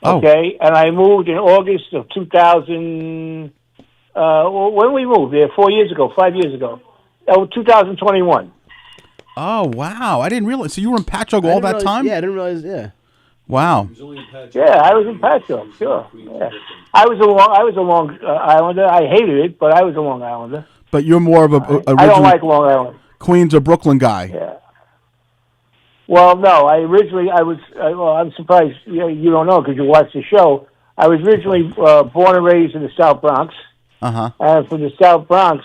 C: Oh.
F: Okay, and I moved in August of 2000. When we moved there, 5 years ago. 2021.
C: Oh wow! I didn't realize. So you were in Patchogue all that time?
B: Yeah, I didn't realize. Yeah.
C: Wow.
E: He was only in Patchogue.
F: Yeah, I was in Patchogue. Sure. Yeah. I was a Long Islander. I hated it, but I was a Long Islander.
C: But you're more of a
F: I don't
C: original
F: like Long Island.
C: Queens or Brooklyn guy.
F: Yeah. Well, no. I'm surprised you don't know because you watched the show. I was originally born and raised in the South Bronx. And from the South Bronx,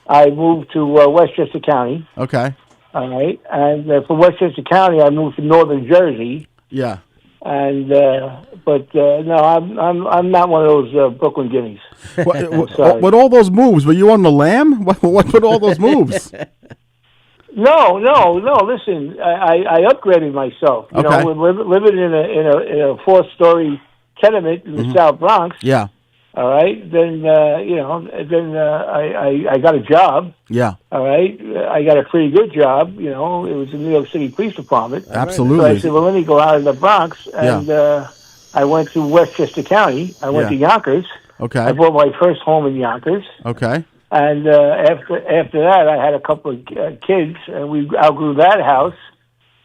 F: I moved to Westchester County.
C: Okay.
F: All right, and from Westchester County, I moved to Northern Jersey.
C: Yeah.
F: And no, I'm not one of those Brooklyn guineas.
C: What all those moves? Were you on the lam? What put all those moves?
F: No. Listen, I upgraded myself. You
C: Okay.
F: know, living in a 4-story tenement in the South Bronx.
C: Yeah.
F: All right. Then I got a job.
C: Yeah.
F: All right. I got a pretty good job. You know, it was the New York City Police Department.
C: Absolutely.
F: So I said, well, let me go out of the Bronx, and I went to Westchester County. I went to Yonkers.
C: Okay.
F: I bought my first home in Yonkers.
C: Okay.
F: And after that, I had a couple of kids, and we outgrew that house.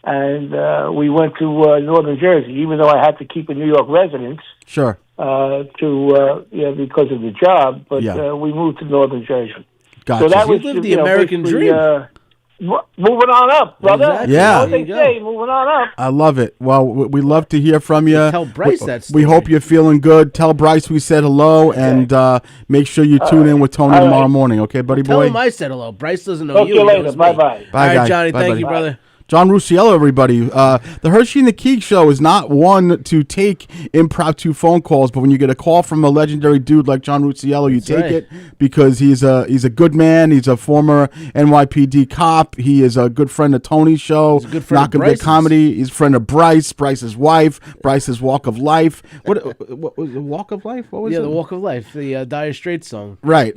F: and we went to northern Jersey, even though I had to keep a New York residence.
C: Sure.
F: Because of the job, but we moved to northern Jersey.
C: Gotcha.
F: So that was
B: lived the American dream.
F: Moving on up, brother.
B: Exactly.
C: Yeah.
F: What they say, moving on up.
C: I love it. Well, we love to hear from you.
B: Tell Bryce
C: we,
B: that
C: we
B: story.
C: hope you're feeling good. Tell Bryce we said hello, and make sure you tune in with Tony tomorrow morning. Okay, buddy
B: Tell
C: boy?
B: him I said hello. Bryce doesn't know
F: Talk to
B: you.
F: you
B: He
F: later.
B: knows me.
F: Bye-bye.
C: Bye,
B: All right,
C: guy.
B: Johnny.
C: Bye,
B: Thank
C: buddy.
B: you, brother.
C: John Rusiello, everybody. The Herschy and the Keegs show is not one to take impromptu phone calls, but when you get a call from a legendary dude like John Rusiello, you take
B: right.
C: it because he's a good man. He's a former NYPD cop. He is a good friend of Tony's show.
B: He's a good friend of
C: Knockin' Big
B: Bryce's.
C: Comedy. He's a friend of Bryce, Bryce's wife, Bryce's Walk of Life. What was the Walk of Life? What was
B: Yeah,
C: it?
B: the Walk of Life, the Dire Straits song.
C: Right.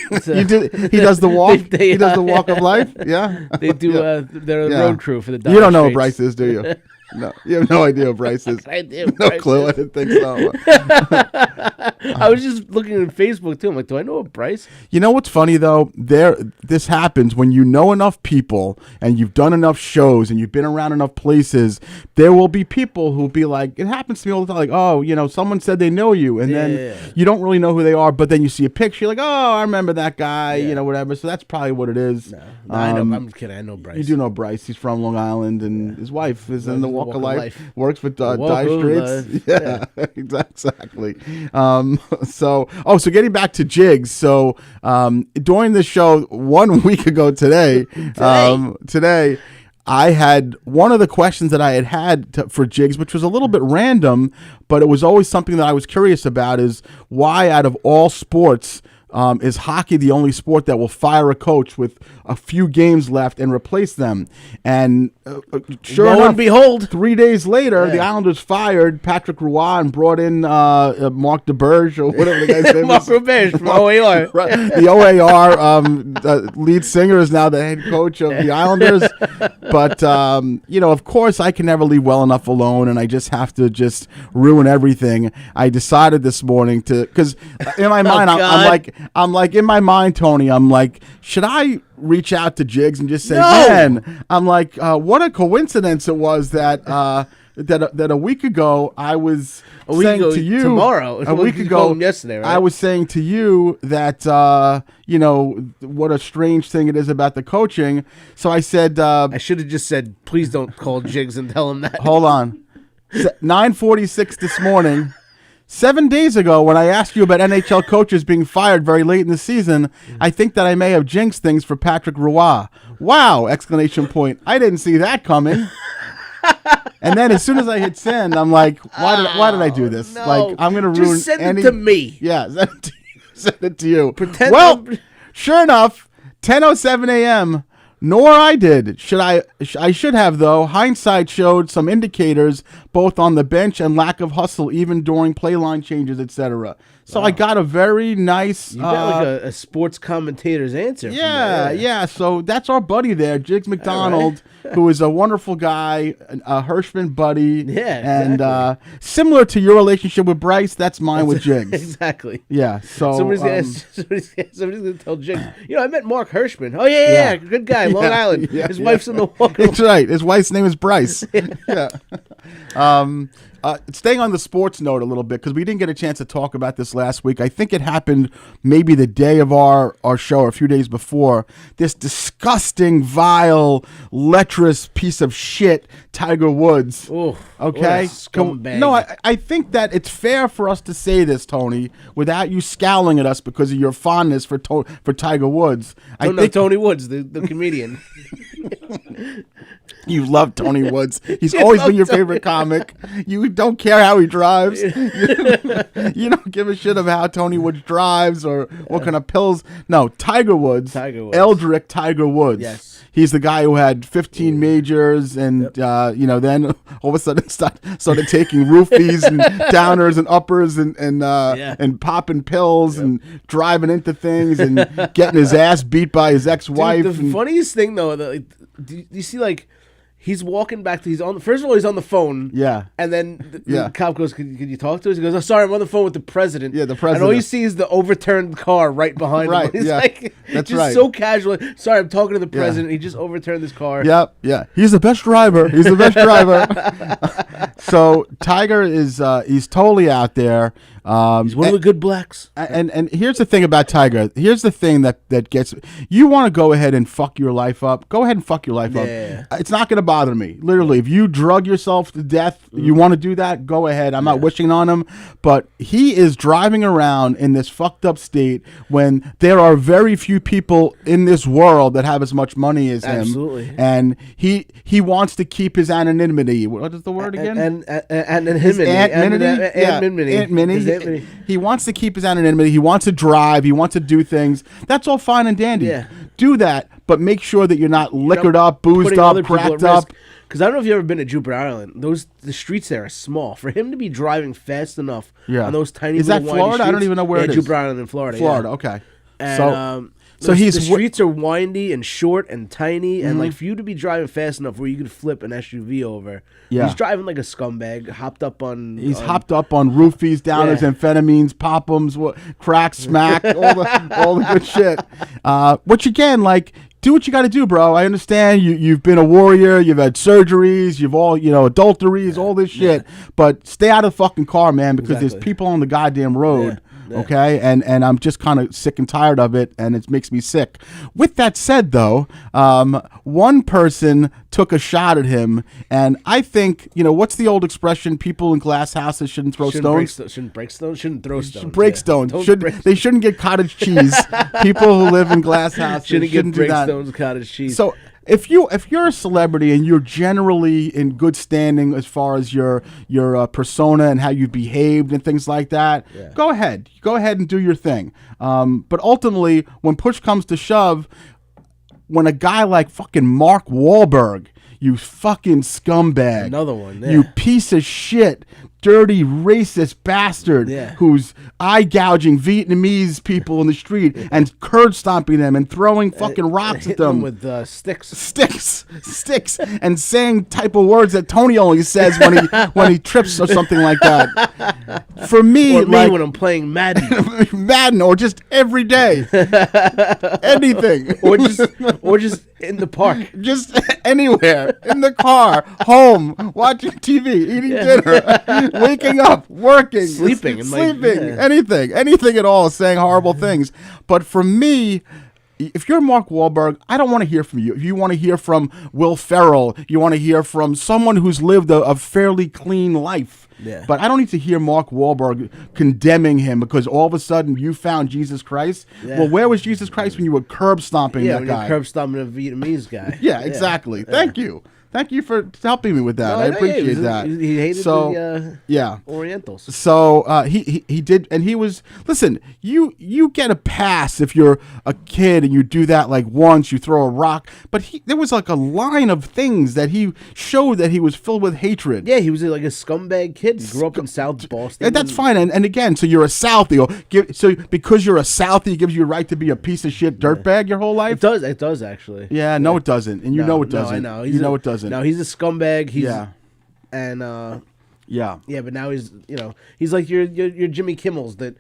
C: He does the walk. He does the Walk of Life. Yeah.
B: They do.
C: Yeah.
B: They're
C: Yeah.
B: road crew for the Dire
C: You don't know who
B: Straits.
C: Bryce is, do you? No, you have no idea who Bryce is.
B: I do.
C: No
B: Bryce
C: clue. I
B: is.
C: didn't think so.
B: I was just looking at Facebook too. I'm like, do I know a Bryce?
C: You know what's funny though? This happens when you know enough people and you've done enough shows and you've been around enough places. There will be people who'll be like, it happens to me all the time. Like, oh, someone said they know you, and then you don't really know who they are. But then you see a picture, you're like, oh, I remember that guy. Whatever. So that's probably what it is.
B: No, I know. I'm kidding. I know Bryce.
C: You do know Bryce. He's from Long Island, and his wife is in the Walk of Life. Works with
B: Walk
C: Dire
B: of
C: Straits.
B: Life.
C: Yeah, exactly. So getting back to Jigs. So during the show 1 week ago today, I had one of the questions that I had for Jigs, which was a little bit random, but it was always something that I was curious about, is why out of all sports is hockey the only sport that will fire a coach with a few games left and replace them? And sure
B: Lo
C: enough,
B: and behold,
C: 3 days later, the Islanders fired Patrick Roy and brought in Mark DeBerge, or whatever the guy's name
B: Mark
C: is.
B: DeBerge from OAR.
C: Right. The OAR lead singer is now the head coach of the Islanders. But, of course, I can never leave well enough alone, and I just have to just ruin everything. I decided this morning because in my mind, I'm like, in my mind, Tony, I'm like, should I reach out to Jigs and just say, man, I'm like, what a coincidence it was that that a week ago I was saying to you
B: tomorrow.
C: A week
B: You
C: ago,
B: called him yesterday, right?
C: I was saying to you that what a strange thing it is about the coaching. So I said,
B: I should have just said, please don't call Jigs and tell him that.
C: hold on, 9:46 this morning. 7 days ago, when I asked you about NHL coaches being fired very late in the season, I think that I may have jinxed things for Patrick Roy. Wow! Exclamation point! I didn't see that coming. And then as soon as I hit send, I'm like, why did I do this?
B: No.
C: Like, I'm gonna
B: Just
C: ruin
B: send it to me.
C: Yeah, send it to you.
B: Pretend
C: Well,
B: I'm-
C: sure enough, 10:07 a.m. Nor I did. I should have, though. Hindsight showed some indicators both on the bench and lack of hustle, even during play line changes, etc. So I got a very nice.
B: You got like a sports commentator's answer. from that.
C: Yeah. So that's our buddy there, Jigs McDonald, who is a wonderful guy, a Hirschman buddy.
B: Yeah,
C: And similar to your relationship with Bryce, that's mine with Jigs.
B: Exactly.
C: Yeah. So
B: Somebody's gonna tell Jigs. I met Mark Hirschman. Oh yeah, good guy, Long Island. His wife's in the Walk.
C: That's right. His wife's name is Bryce. Yeah. Staying on the sports note a little bit, because we didn't get a chance to talk about this last week. I think it happened maybe the day of our show, or a few days before. This disgusting, vile, lecherous piece of shit, Tiger Woods.
B: Ooh,
C: Okay?
B: what a scumbag.
C: No, I think that it's fair for us to say this, Tony, without you scowling at us because of your fondness for Tiger Woods. I think
B: Tony Woods, the comedian.
C: you love Tony Woods. He's always been your favorite comic. You don't care how he drives. You don't give a shit of how Tony Woods drives or what kind of pills. No, Tiger Woods. Eldrick Tiger Woods.
B: Yes.
C: He's the guy who had 15 majors and, then all of a sudden started taking roofies and downers and uppers and popping pills and driving into things and getting his ass beat by his ex-wife.
B: Dude, the funniest thing, though, do you see, like, He's walking back to. First of all, he's on the phone.
C: Yeah.
B: And then
C: Yeah.
B: the cop goes, "Could you talk to us?" He goes, "Oh, sorry, I'm on the phone with the president."
C: Yeah, the
B: And all you
C: president.
B: see is the overturned car right behind
C: Right,
B: him. He's
C: yeah.
B: like,
C: That's
B: just
C: right.
B: so casual. Sorry, I'm talking to the president. He just overturned this car.
C: Yep, yeah. He's the best driver. He's the best driver. So Tiger is he's totally out there.
B: He's one of the good blacks.
C: And here's the thing about Tiger. Here's the thing that gets you want to go ahead and fuck your life up. Go ahead and fuck your life
B: Yeah.
C: up. It's not going to bother me. Literally, if you drug yourself to death, you want to do that. Go ahead. I'm not wishing on him, but he is driving around in this fucked up state when there are very few people in this world that have as much money as him.
B: Absolutely.
C: And he wants to keep his anonymity. What is the word again?
B: Anonymity.
C: Anonymity. He wants to keep his anonymity. He wants to drive. He wants to do things. That's all fine and dandy.
B: Yeah.
C: Do that, but make sure that you're not liquored up, boozed up, cracked up.
B: Because I don't know if you've ever been to Jupiter Island. The streets there are small. For him to be driving fast enough on those tiny
C: Is
B: little
C: that
B: windy
C: Florida? I don't
B: streets-
C: even know where it is.
B: Jupiter Island in Florida.
C: Florida,
B: yeah.
C: okay.
B: And,
C: So
B: the
C: he's
B: streets are windy and short and tiny, and like for you to be driving fast enough where you could flip an SUV over, he's driving like a scumbag, hopped up on.
C: He's hopped up on roofies, downers, amphetamines, popums, crack, smack, all the good shit. Which again, like, do what you got to do, bro. I understand you've been a warrior, you've had surgeries, you've all adulteries, all this shit. But stay out of the fucking car, man, because there's people on the goddamn road. Yeah. Okay, and I'm just kind of sick and tired of it, and it makes me sick. With that said, though, one person took a shot at him, and I think, what's the old expression? People in glass houses shouldn't throw stones.
B: Shouldn't break stones. Shouldn't throw stones.
C: Break stones. They shouldn't get cottage cheese. People who live in glass houses shouldn't
B: get
C: do
B: break
C: that.
B: stones, cottage cheese.
C: So if you're a celebrity and you're generally in good standing as far as your persona and how you behaved and things like that, go ahead and do your thing. But ultimately, when push comes to shove, when a guy like fucking Mark Wahlberg, you fucking scumbag,
B: another one,
C: you piece of shit, dirty racist bastard who's eye gouging Vietnamese people in the street and curb stomping them and throwing fucking rocks at them
B: with sticks,
C: and saying type of words that Tony only says when he trips or something like that. For me,
B: or me when I'm playing Madden,
C: or just every day, anything,
B: or just in the park,
C: just anywhere, in the car, home, watching TV, eating dinner. Waking up, working,
B: sleeping,
C: anything at all, saying horrible things. But for me, if you're Mark Wahlberg, I don't want to hear from you. If you want to hear from Will Ferrell, you want to hear from someone who's lived a fairly clean life.
B: Yeah.
C: But I don't need to hear Mark Wahlberg condemning him because all of a sudden you found Jesus Christ. Yeah. Well, where was Jesus Christ when you were curb stomping that guy?
B: When you curb stomping a Vietnamese guy.
C: Yeah, exactly. Thank you. Thank you for helping me with that. I appreciate that.
B: He hated the Orientals.
C: So he did, and he was. Listen, you get a pass if you're a kid and you do that like once, you throw a rock. But there was like a line of things that he showed that he was filled with hatred.
B: Yeah, he was like a scumbag kid. He grew up in South Boston.
C: And that's fine. And again, so you're a Southie. So because you're a Southie, it gives you a right to be a piece of shit dirtbag your whole life?
B: It does actually.
C: Yeah, no, it doesn't. And you know it doesn't.
B: No, I know.
C: You know it doesn't.
B: No, he's a scumbag. But now he's like your Jimmy Kimmels that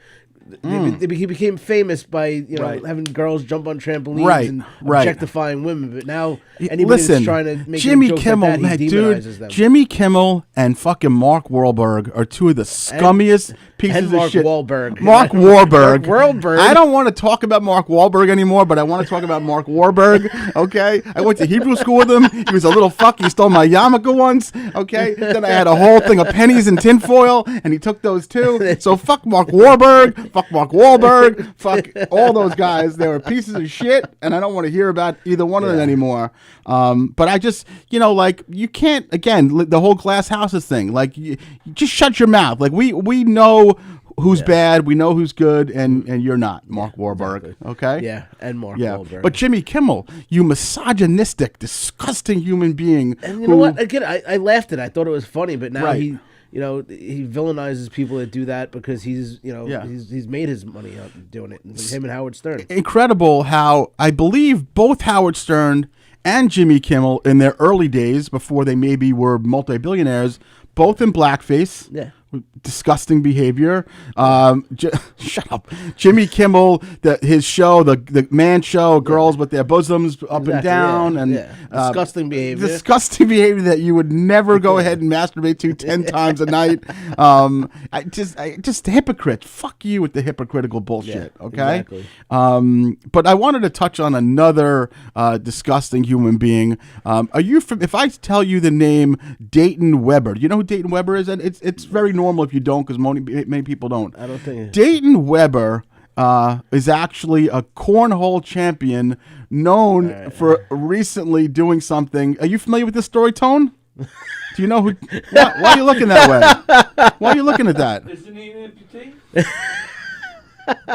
B: he became famous by having girls jump on trampolines and objectifying women. But now anybody that's trying to make
C: Jimmy
B: jokes
C: Kimmel,
B: like that, he demonizes them.
C: Jimmy Kimmel and fucking Mark Wahlberg are two of the scummiest pieces of shit.
B: Mark Wahlberg.
C: I don't want to talk about Mark Wahlberg anymore, but I want to talk about Mark Wahlberg. Okay, I went to Hebrew school with him. He was a little fuck. He stole my yarmulke once. Okay, then I had a whole thing of pennies and tinfoil, and he took those too. So fuck Mark Wahlberg. Fuck Mark Wahlberg. Fuck all those guys. They were pieces of shit, and I don't want to hear about either one of them anymore. But I just, like, you can't, again, the whole glass houses thing. Like, you just shut your mouth. Like, we know who's bad, we know who's good, and you're not Mark Wahlberg. Exactly. Okay?
B: Yeah, and Mark Wahlberg.
C: But Jimmy Kimmel, you misogynistic, disgusting human being.
B: And you know what? Again, I laughed at it. I thought it was funny, but now he villainizes people that do that because he's made his money out doing it. Him and Howard Stern.
C: Incredible how I believe both Howard Stern and Jimmy Kimmel in their early days before they maybe were multi-billionaires, both in blackface.
B: Yeah.
C: Disgusting behavior. Shut up. Jimmy Kimmel, his show, the man show, girls with their bosoms up and down, and
B: disgusting behavior.
C: Disgusting behavior that you would never go ahead and masturbate to 10 times a night. I just hypocrite. Fuck you with the hypocritical bullshit. Okay.
B: Exactly.
C: But I wanted to touch on another disgusting human being. Are you? If I tell you the name Dayton Weber, do you know who Dayton Weber is? And it's very normal if you don't, because many people don't.
B: I don't think
C: Dayton Weber is actually a cornhole champion known for recently doing something. Are you familiar with this story, Tone? Do you know who? Why are you looking that way? Why are you looking at that?
E: Isn't he an amputee?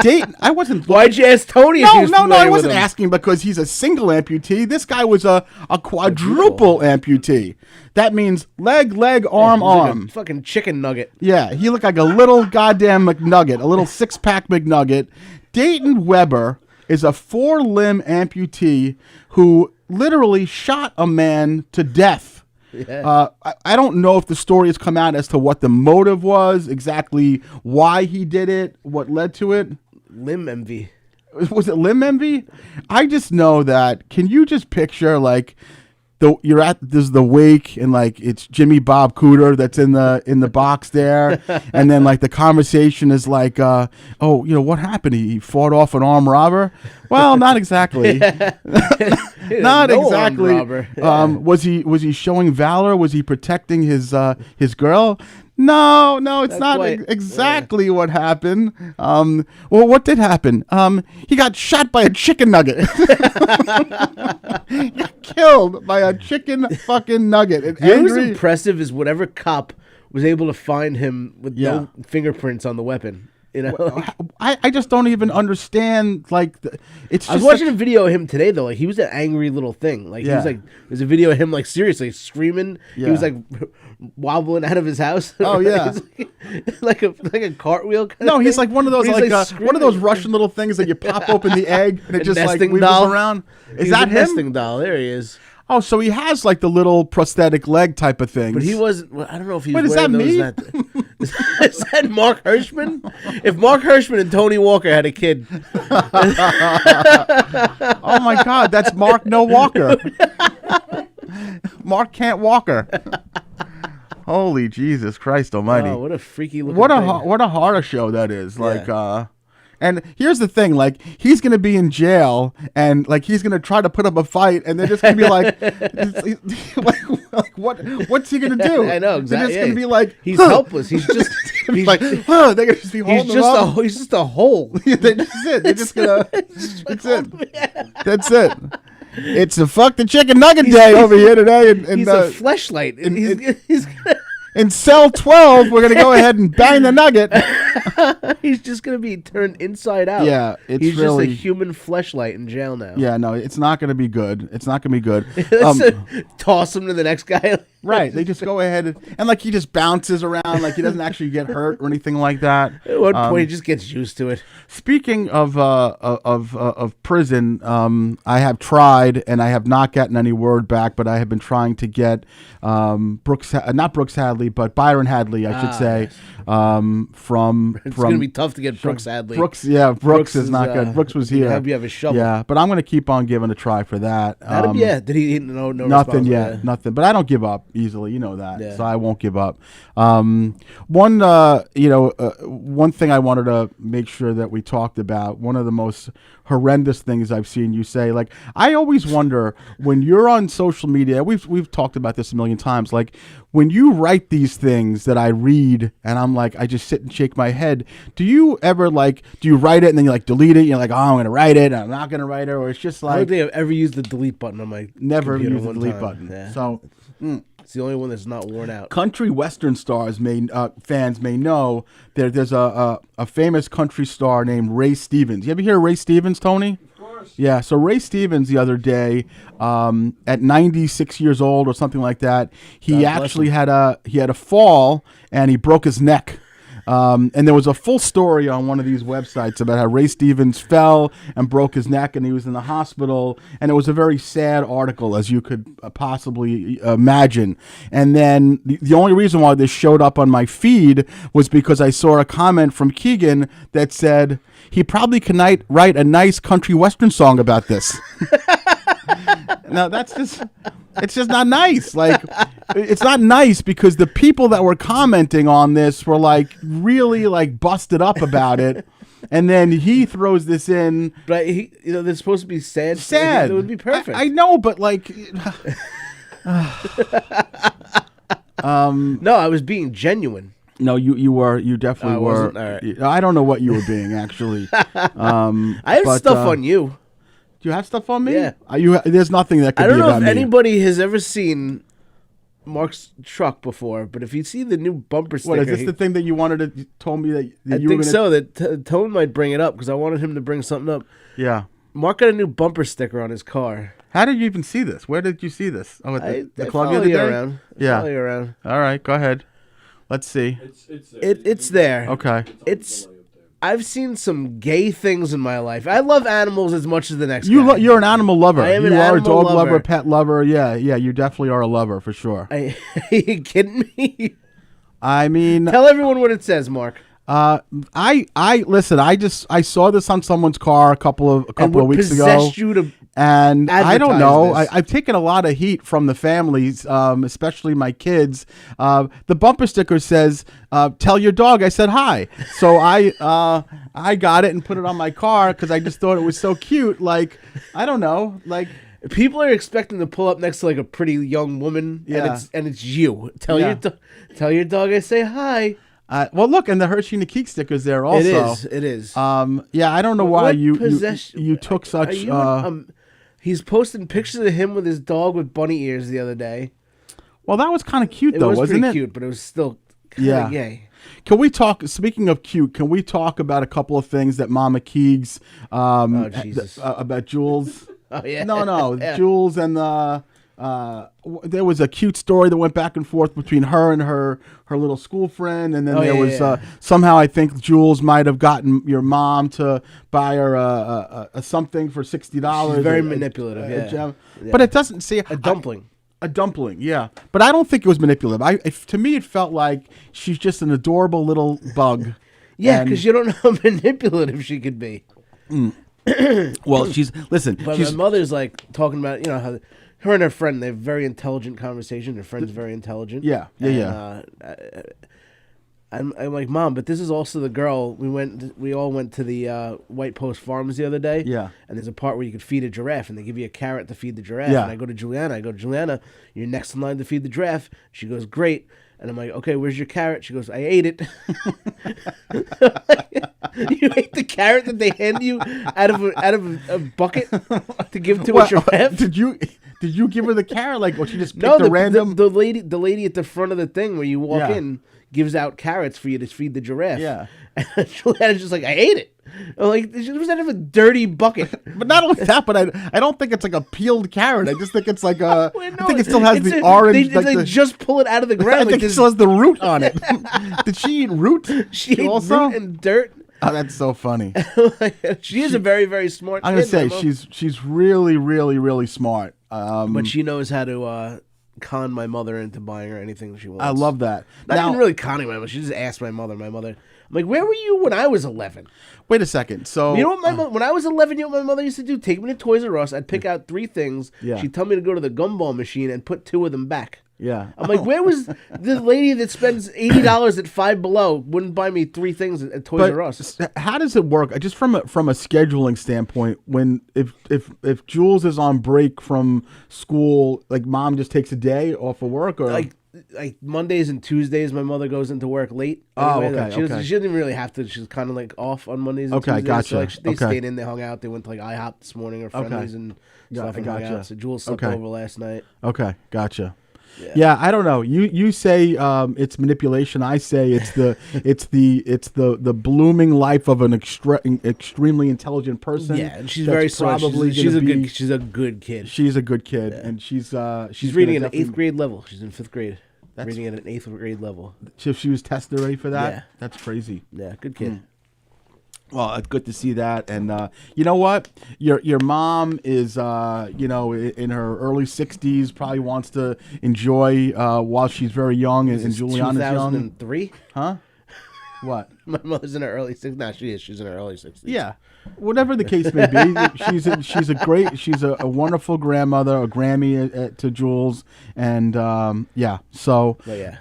C: Dayton, I wasn't.
B: Why'd you ask Tony?
C: No, I wasn't asking because he's a single amputee. This guy was a quadruple amputee. That means leg, arm.
B: Like a fucking chicken nugget.
C: Yeah, he looked like a little goddamn McNugget, a little 6-pack McNugget. Dayton Weber is a 4-limb amputee who literally shot a man to death.
B: Yeah.
C: I don't know if the story has come out as to what the motive was, exactly why he did it, what led to it.
B: Limb envy.
C: Was it limb envy? I just know that. Can you just picture like there's the wake and like it's Jimmy Bob Cooter that's in the box there, and then like the conversation is like, what happened? He fought off an armed robber. Well, not exactly. Not
B: No
C: exactly.
B: armed robber. Yeah.
C: Was he showing valor? Was he protecting his girl? No, it's not exactly what happened. Well, what did happen? He got shot by a chicken nugget. He got killed by a chicken fucking nugget. And
B: What was impressive is whatever cop was able to find him with no fingerprints on the weapon. You know,
C: I just don't even understand. Like, it's.
B: I was watching a video of him today though. Like he was an angry little thing. Like he was like, there's a video of him like seriously screaming.
C: Yeah.
B: He was like wobbling out of his house.
C: Oh yeah,
B: like a cartwheel.
C: No, he's like one of those one of those Russian little things that you pop open the egg and it just like weebles around. Is that him?
B: Nesting doll? There he is.
C: Oh, so he has like the little prosthetic leg type of thing.
B: But he wasn't. I don't know if he was.
C: Wait, is that
B: me? Is that Mark Hirschman? If Mark Hirschman and Tony Walker had a kid.
C: Oh my God, that's Mark No Walker. Mark Can't Walker. Holy Jesus Christ Almighty!
B: Oh, what a freaky looking
C: what
B: thing.
C: a horror show that is. Like, and here's the thing: like, he's gonna be in jail, and like he's gonna try to put up a fight, and they're just gonna be like, what's he gonna do?
B: I know exactly.
C: They're just gonna be like,
B: he's helpless. He's just
C: he's like, they're gonna just be holding him up.
B: He's just a hole.
C: That's it. They're just gonna. That's it. That's it. It's a fuck the chicken nugget day over here today. And
B: he's a fleshlight. And he's
C: in cell 12, we're going to go ahead and bang the nugget.
B: He's just going to be turned inside out.
C: Yeah,
B: he's really just a human fleshlight in jail now.
C: Yeah, no, it's not going to be good. It's not going to be good.
B: Toss him to the next guy.
C: Right, they just go ahead and like he just bounces around, like he doesn't actually get hurt or anything like that.
B: At one point, he just gets used to it.
C: Speaking of prison, I have tried and I have not gotten any word back, but I have been trying to get not Brooks Hadley, but Byron Hadley, I should say.
B: Yes.
C: From
B: it's going to be tough to get Brooks Hadley.
C: Brooks is not good. Brooks was here.
B: You have a shovel.
C: Yeah, but I'm going to keep on giving a try for that.
B: Did he no
C: nothing
B: response?
C: yet? Nothing. But I don't give up easily, you know that.
B: Yeah.
C: So I won't give up. One thing I wanted to make sure that we talked about. One of the most horrendous things I've seen you say. Like, I always wonder when you're on social media. We've talked about this a million times. Like, when you write these things that I read and I'm like, I just sit and shake my head. Do you ever do you write it and then you like delete it? You're like, oh, I'm going to write it. I'm not going to write it. Or it's just like.
B: I don't think I've ever used the delete button on my
C: never
B: computer
C: used the delete button.
B: Yeah.
C: So.
B: It's the only one that's not worn out.
C: Country western stars fans may know there's a famous country star named Ray Stevens. You ever hear of Ray Stevens, Tony?
E: Of course.
C: Yeah. So Ray Stevens the other day, at 96 years old or something like that, he actually had a fall and he broke his neck. And there was a full story on one of these websites about how Ray Stevens fell and broke his neck and he was in the hospital. And it was a very sad article, as you could possibly imagine. And then the only reason why this showed up on my feed was because I saw a comment from Keegan that said he probably can write a nice country western song about this. Now it's just not nice. Like, it's not nice because the people that were commenting on this were like really like busted up about it. And then he throws this in.
B: But they're supposed to be sad.
C: Sad.
B: It would be perfect.
C: I know, but like,
B: no, I was being genuine.
C: no, you definitely were.
B: All right.
C: I don't know what you were being actually.
B: I have stuff on you.
C: Do you have stuff on me?
B: Yeah.
C: There's nothing that could
B: I
C: be
B: don't know
C: about
B: if
C: me.
B: anybody has ever seen Mark's truck before, but if you see the new bumper sticker,
C: What is this? The thing that you wanted to told me that
B: I
C: you were
B: think
C: gonna...
B: so. That Tone might bring it up because I wanted him to bring something up.
C: Yeah.
B: Mark got a new bumper sticker on his car.
C: How did you even see this? Where did you see this? Oh, at the club the
B: follow
C: other
B: you
C: day?
B: around. I
C: Yeah.
B: follow you around.
C: All right, go ahead. Let's see.
B: It's there.
C: Okay.
B: I've seen some gay things in my life. I love animals as much as the next guy.
C: You're an animal lover.
B: I am
C: you
B: an
C: are a
B: animal
C: dog
B: lover.
C: pet lover. Yeah, you definitely are a lover for sure.
B: Are you kidding me?
C: I mean,
B: Tell everyone what it says, Mark.
C: I listen. I saw this on someone's car a couple of weeks ago.
B: Possessed you to
C: And I don't know.
B: this?
C: I've taken a lot of heat from the families, especially my kids. The bumper sticker says, "Tell your dog I said hi." So I got it and put it on my car because I just thought it was so cute. Like, I don't know. Like,
B: people are expecting to pull up next to like a pretty young woman,
C: Yeah.
B: and it's you. Tell your dog I say hi.
C: well, look, and the Herschy and the Keegs stickers there also.
B: It is.
C: Yeah, I don't know why
B: What
C: you took such.
B: He's posting pictures of him with his dog with bunny ears the other day.
C: Well, that was kind of cute,
B: It
C: though,
B: was
C: wasn't
B: pretty
C: it?
B: cute, but it was still kind of gay.
C: Can we talk? Speaking of cute, can we talk about a couple of things that Mama Keegs,
B: Jesus.
C: about Jules?
B: Oh yeah.
C: No,
B: Yeah.
C: Jules and there was a cute story that went back and forth between her and her little school friend, and then there was somehow I think Jules might have gotten your mom to buy her a something for $60.
B: She's very manipulative. Yeah.
C: But it doesn't say
B: A dumpling.
C: A dumpling, yeah. But I don't think it was manipulative. To me, it felt like she's just an adorable little bug.
B: Yeah, because you don't know how manipulative she could be.
C: Well, listen.
B: But my mother's like talking about, how her and her friend, they have very intelligent conversation. Her friend's very intelligent.
C: Yeah.
B: I'm like, Mom, but this is also the girl. We all went to the White Post Farms the other day.
C: Yeah.
B: And there's a part where you could feed a giraffe, and they give you a carrot to feed the giraffe.
C: Yeah.
B: And I go to Juliana, you're next in line to feed the giraffe. She goes, great. And I'm like, okay, where's your carrot? She goes, I ate it. You ate the carrot that they hand you out of a bucket to give to a giraffe?
C: Did you give her the carrot? Like, or she just picked
B: No,
C: a random?
B: the lady at the front of the thing where you walk
C: Yeah.
B: in gives out carrots for you to feed the giraffe.
C: Yeah.
B: And Juliana's just like, I ate it. I'm like, it was out of a dirty bucket.
C: But not only that, but I don't think it's like a peeled carrot. I just think it's like a.
B: Well, no,
C: I think it still has
B: it's
C: the orange.
B: They just pull it out of the
C: I
B: ground.
C: think it still has the root on it. Did she eat root?
B: She ate
C: also?
B: root and dirt.
C: Oh, that's so funny.
B: She is a very, very smart
C: I'm gonna
B: kid,
C: say
B: my mom.
C: she's really, really, really smart.
B: But she knows how to con my mother into buying her anything she wants.
C: I love that.
B: Not
C: Now,
B: even really conning my mother. She just asked my mother. I'm like, where were you when I was 11?
C: wait a second. So
B: You know what when I was 11, you know what my mother used to do? Take me to Toys R Us. I'd pick out 3 things.
C: Yeah.
B: She'd tell me to go to the gumball machine and put 2 of them back.
C: yeah,
B: I'm like, where was the lady that spends $80 at Five Below wouldn't buy me 3 things at Toys R Us?
C: How does it work? Just from a scheduling standpoint, when if Jules is on break from school, like mom just takes a day off of work, or
B: Like Mondays and Tuesdays, my mother goes into work late.
C: Oh,
B: Anyway,
C: okay,
B: She
C: okay.
B: didn't really have to. She's kind of like off on Mondays and
C: Okay,
B: Tuesdays.
C: gotcha.
B: So like they
C: Okay.
B: stayed in, they hung out. They went to like IHOP this morning or Friendly's and stuff and hung
C: gotcha.
B: out. So Jules slept
C: Okay.
B: over last night.
C: okay, gotcha. Yeah, I don't know. You say it's manipulation. I say it's the blooming life of an extremely intelligent person.
B: Yeah, and she's
C: that's
B: very smart.
C: probably
B: She's
C: gonna
B: a
C: good
B: good kid.
C: She's a good kid, and she's
B: She's reading
C: gonna
B: at an 8th grade level. She's in 5th grade. reading at an 8th grade level.
C: If she was tested already for that?
B: Yeah.
C: That's crazy.
B: Yeah, good kid.
C: Well, it's good to see that, and you know what? Your mom is, in her early 60s, probably wants to enjoy while she's very young, and Juliana's young.
B: 2003?
C: Huh? What?
B: My mother's in her early 60s. No, she is. She's in her early 60s.
C: Yeah. Whatever the case may be, she's a wonderful grandmother, a Grammy to Jules, and so.
B: But yeah,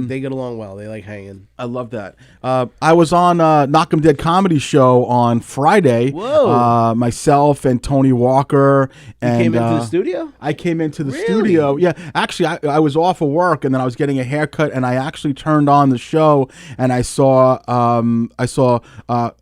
B: they get along well. They like hanging.
C: I love that. I was on Knock 'em Dead comedy show on Friday.
B: Whoa!
C: Myself and Tony Walker. And
B: you came into the studio?
C: I came into the studio. Yeah, actually, I was off of work, and then I was getting a haircut, and I actually turned on the show, and I saw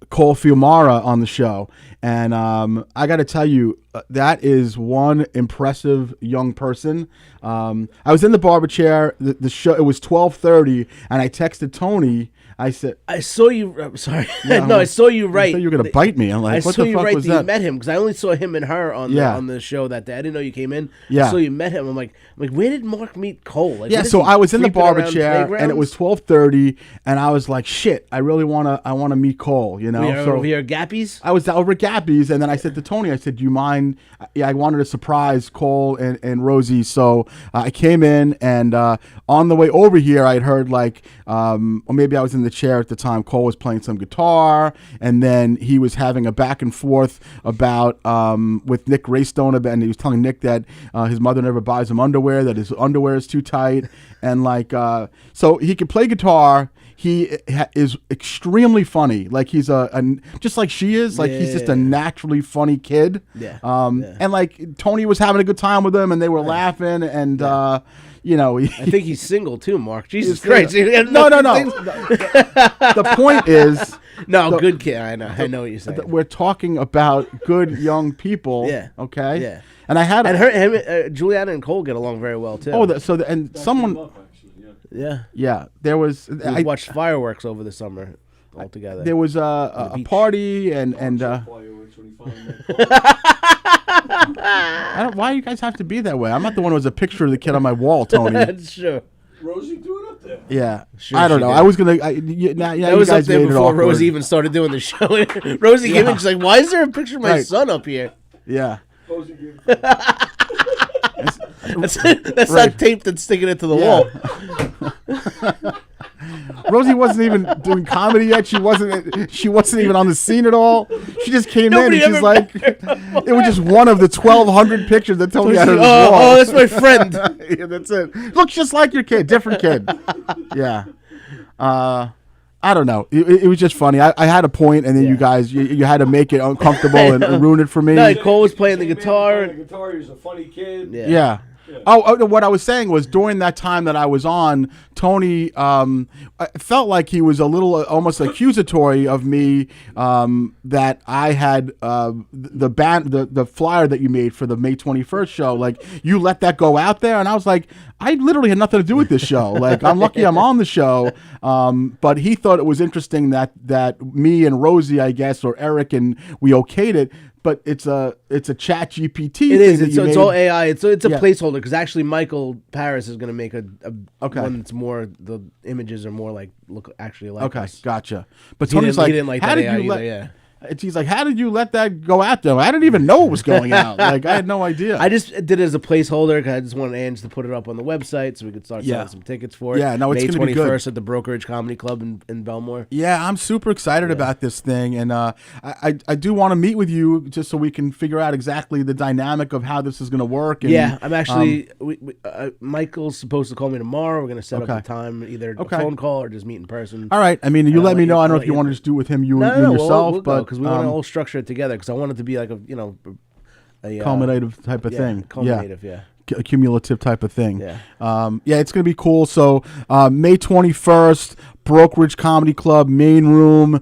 C: Cole Fiumara on the show, and I got to tell you, that is one impressive young person. I was in the barber chair. The show, it was 12:30, and I texted Tony. I said,
B: I saw you. I'm sorry.
C: Yeah,
B: no, I saw you right.
C: I thought you were gonna bite me. I'm like, what the fuck was
B: that?
C: that?
B: You met him because I only saw him and her on the show that day. I didn't know you came in.
C: Yeah.
B: So you met him. I'm like, where did Mark meet Cole? Like,
C: yeah. So I was in the barber chair, and it was 12:30, and I was like, shit, I really wanna meet Cole. You know,
B: over here at Gappy's.
C: I was over at Gappy's, and then I said to Tony, I said, do you mind? Yeah, I wanted to surprise Cole and Rosie, so I came in, and on the way over here, I'd heard or maybe I was in the chair at the time. Cole was playing some guitar, and then he was having a back and forth about with Nick Raystone, and he was telling Nick that his mother never buys him underwear, that his underwear is too tight, and so he can play guitar. He is extremely funny. Like he's just like she is. Like he's just a naturally funny kid.
B: Yeah.
C: And Tony was having a good time with him, and they were laughing, and I
B: think he's single too, Mark. Jesus Christ.
C: No. The point is,
B: good kid. I know what you're saying.
C: We're talking about good young people.
B: Yeah.
C: Okay.
B: Yeah.
C: And I had
B: Juliana and Cole get along very well too.
C: Someone. Yeah. There was.
B: I watched fireworks over the summer all together.
C: There was a party and. Why do you guys have to be that way? I'm not the one who has a picture of the kid on my wall, Tony.
B: That's true.
E: Rosie do it up there.
C: Yeah,
B: sure
C: I don't know.
B: Did.
C: I was gonna. That
B: was up there before Rosie even started doing the show. Rosie came in. She's like, "Why is there a picture of my son up here?"
C: Yeah.
E: Rosie gave
B: That's not tape that's sticking it to the wall.
C: Rosie wasn't even doing comedy yet. She wasn't even on the scene at all. She just came in and she's like, it was just one of the 1,200 pictures that Tony had on his wall.
B: Oh, that's my friend.
C: Yeah, that's it. Looks just like your kid, different kid. Yeah. I don't know. It was just funny. I had a point, and then you guys, you had to make it uncomfortable and ruin it for me.
B: No, Cole was playing the guitar.
E: He was a funny kid.
C: Yeah. Oh, what I was saying was during that time that I was on, Tony I felt like he was a little almost accusatory of me that I had the flyer that you made for the May 21st show. Like, you let that go out there, and I was like, I literally had nothing to do with this show. Like, I'm lucky I'm on the show. But he thought it was interesting that me and Rosie, I guess, or Eric, and we okayed it. But it's a Chat GPT.
B: It is. It's all AI. It's a placeholder because actually Michael Paris is going to make a one that's more, the images are more look actually like us.
C: Gotcha. But Tony's like,
B: he didn't like
C: how
B: that
C: did
B: AI
C: you
B: either, yeah.
C: He's like, how did you let that go out there? I didn't even know it was going out. Like, I had no idea.
B: I just did it as a placeholder because I just wanted Ange to put it up on the website so we could start selling some tickets for it.
C: Yeah, no, it's going to be good.
B: May 21st at the Brokerage Comedy Club in Belmore.
C: Yeah, I'm super excited about this thing, and I do want to meet with you just so we can figure out exactly the dynamic of how this is going to work. And,
B: yeah, I'm actually Michael's supposed to call me tomorrow. We're going to set up the time, either a phone call or just meet in person.
C: All right. I mean, you let me know. I don't know if you want to just do it with him, you and yourself, but
B: because we want to all structure it together because I want it to be like a
C: culminative type of thing.
B: Culminative,
C: cumulative type of thing.
B: Yeah.
C: It's going to be cool. So May 21st, Brokerage Comedy Club, main room.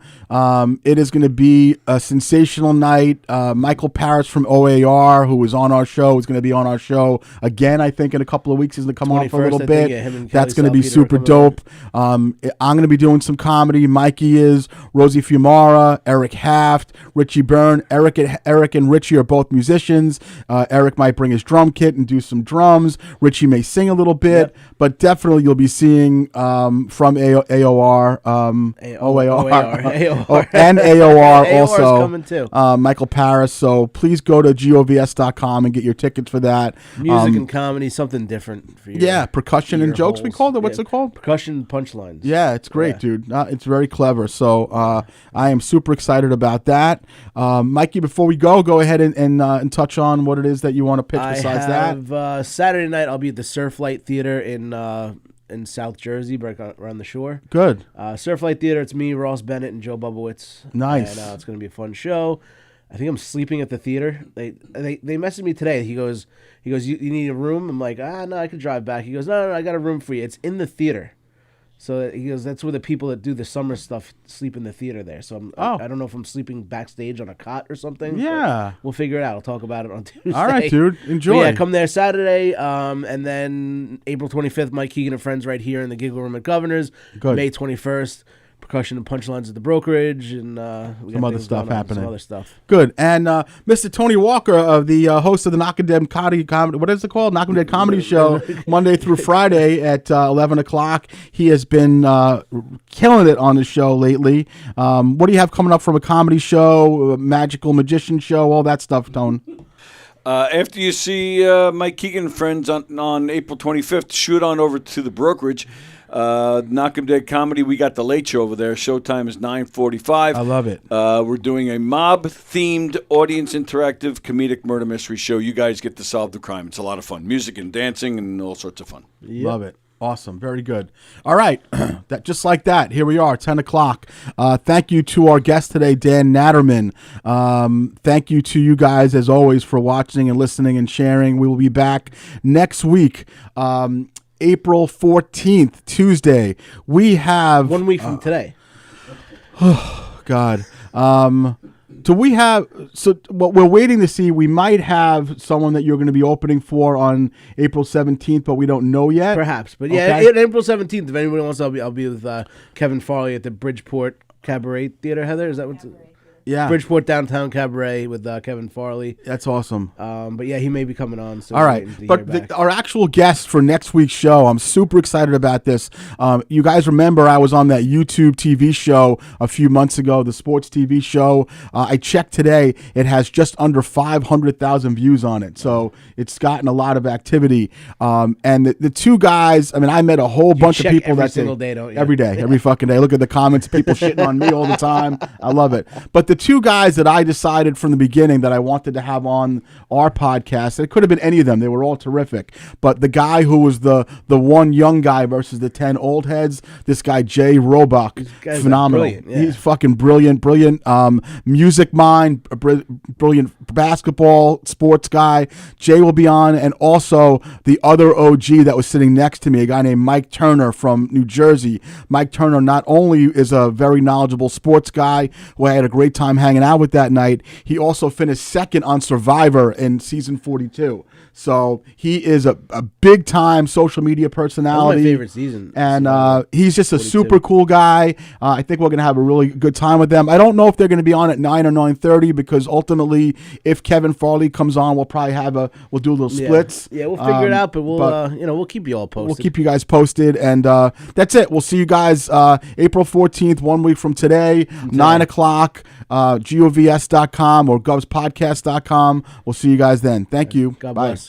C: It is going to be a sensational night. Michael Parris from OAR, who was on our show, is going to be on our show again. I think in a couple of weeks he's going to come on for a little bit. That's going to be super dope. I'm going to be doing some comedy. Mikey is, Rosie Fiumara, Eric Haft, Richie Byrne. Eric and Richie are both musicians. Eric might bring his drum kit and do some drums. Richie may sing a little bit, but definitely you'll be seeing from AOR, OAR, and AOR also.
B: Coming too.
C: Michael Parris. So please go to govs.com and get your tickets for that.
B: Music and comedy, something different for you.
C: Yeah, percussion and jokes. We called it. What's it called?
B: Percussion punchlines.
C: Yeah, it's great, dude. It's very clever. So I am super excited about that. Mikey, before we go ahead and touch on what it is that you want to pitch besides that.
B: Saturday night, I'll be at the Surflight Theater in South Jersey, right around the shore.
C: Good.
B: Surflight Theater, it's me, Ross Bennett, and Joe Bubowitz.
C: Nice.
B: And it's going to be a fun show. I think I'm sleeping at the theater. They messaged me today. He goes, you need a room? I'm like, no, I could drive back. He goes, no, I got a room for you. It's in the theater. So he goes, that's where the people that do the summer stuff sleep in the theater there. So I don't know if I'm sleeping backstage on a cot or something.
C: Yeah.
B: We'll figure it out. I'll talk about it on Tuesday.
C: All right, dude. Enjoy.
B: But yeah, come there Saturday. And then April 25th, Mike Keegan and Friends right here in the Giggle Room at Governor's.
C: Good.
B: May 21st. Percussion and punchlines at the brokerage, and
C: some other stuff happening.
B: Some other stuff.
C: Good. And Mr. Tony Walker, the host of the Knockin' Dead Comedy, what is it called? Knockin' Dead Comedy Show, Monday through Friday at 11 o'clock. He has been killing it on the show lately. What do you have coming up from a comedy show, a magical magician show, all that stuff, Tone?
E: After you see Mike Keegan and Friends on April 25th, shoot on over to the brokerage. Knock 'em Dead Comedy. We got the late show over there. Showtime is 9:45.
C: I love it.
E: We're doing a mob-themed, audience interactive comedic murder mystery show. You guys get to solve the crime. It's a lot of fun. Music and dancing and all sorts of fun.
C: Yep. Love it. Awesome. Very good. All right. Just like that. Here we are, 10 o'clock. Thank you to our guest today, Dan Natterman. Thank you to you guys, as always, for watching and listening and sharing. We will be back next week. April 14th, Tuesday. We have
B: 1 week from today.
C: Oh, God. So what we're waiting to see, we might have someone that you're going to be opening for on April 17th, but we don't know yet.
B: Perhaps. But yeah, okay. April 17th, if anybody wants, I'll be with Kevin Farley at the Bridgeport Cabaret Theater. Heather, is that what's
C: Yeah.
B: Bridgeport Downtown Cabaret with Kevin Farley.
C: That's awesome.
B: But yeah, he may be coming on. So
C: all right. But our actual guest for next week's show, I'm super excited about this. You guys remember I was on that YouTube TV show a few months ago, the sports TV show. I checked today. It has just under 500,000 views on it. So it's gotten a lot of activity. And the two guys, I mean, I met a whole bunch of people
B: every single day, don't you?
C: Every day, every fucking day. Look at the comments, people shitting on me all the time. I love it. But the two guys that I decided from the beginning that I wanted to have on our podcast, it could have been any of them. They were all terrific. But the guy who was the one young guy versus the 10 old heads, this guy, Jay Roebuck, phenomenal.
B: Yeah.
C: He's fucking brilliant. Music mind, brilliant basketball, sports guy. Jay will be on. And also the other OG that was sitting next to me, a guy named Mike Turner from New Jersey. Mike Turner not only is a very knowledgeable sports guy who I had a great time hanging out with that night, he also finished second on Survivor in season 42. So he is a big time social media personality.
B: That's my favorite season.
C: And he's just a 42. Super cool guy. I think we're going to have a really good time with them. I don't know if they're going to be on at 9 or 9:30 because ultimately if Kevin Farley comes on, we'll probably we'll do little splits.
B: Yeah, we'll figure it out, but we'll keep you all posted.
C: We'll keep you guys posted. And that's it. We'll see you guys April 14th, 1 week from today, 9 o'clock, govs.com or govspodcast.com. We'll see you guys then. Thank you.
B: God
C: Bye.
B: bless.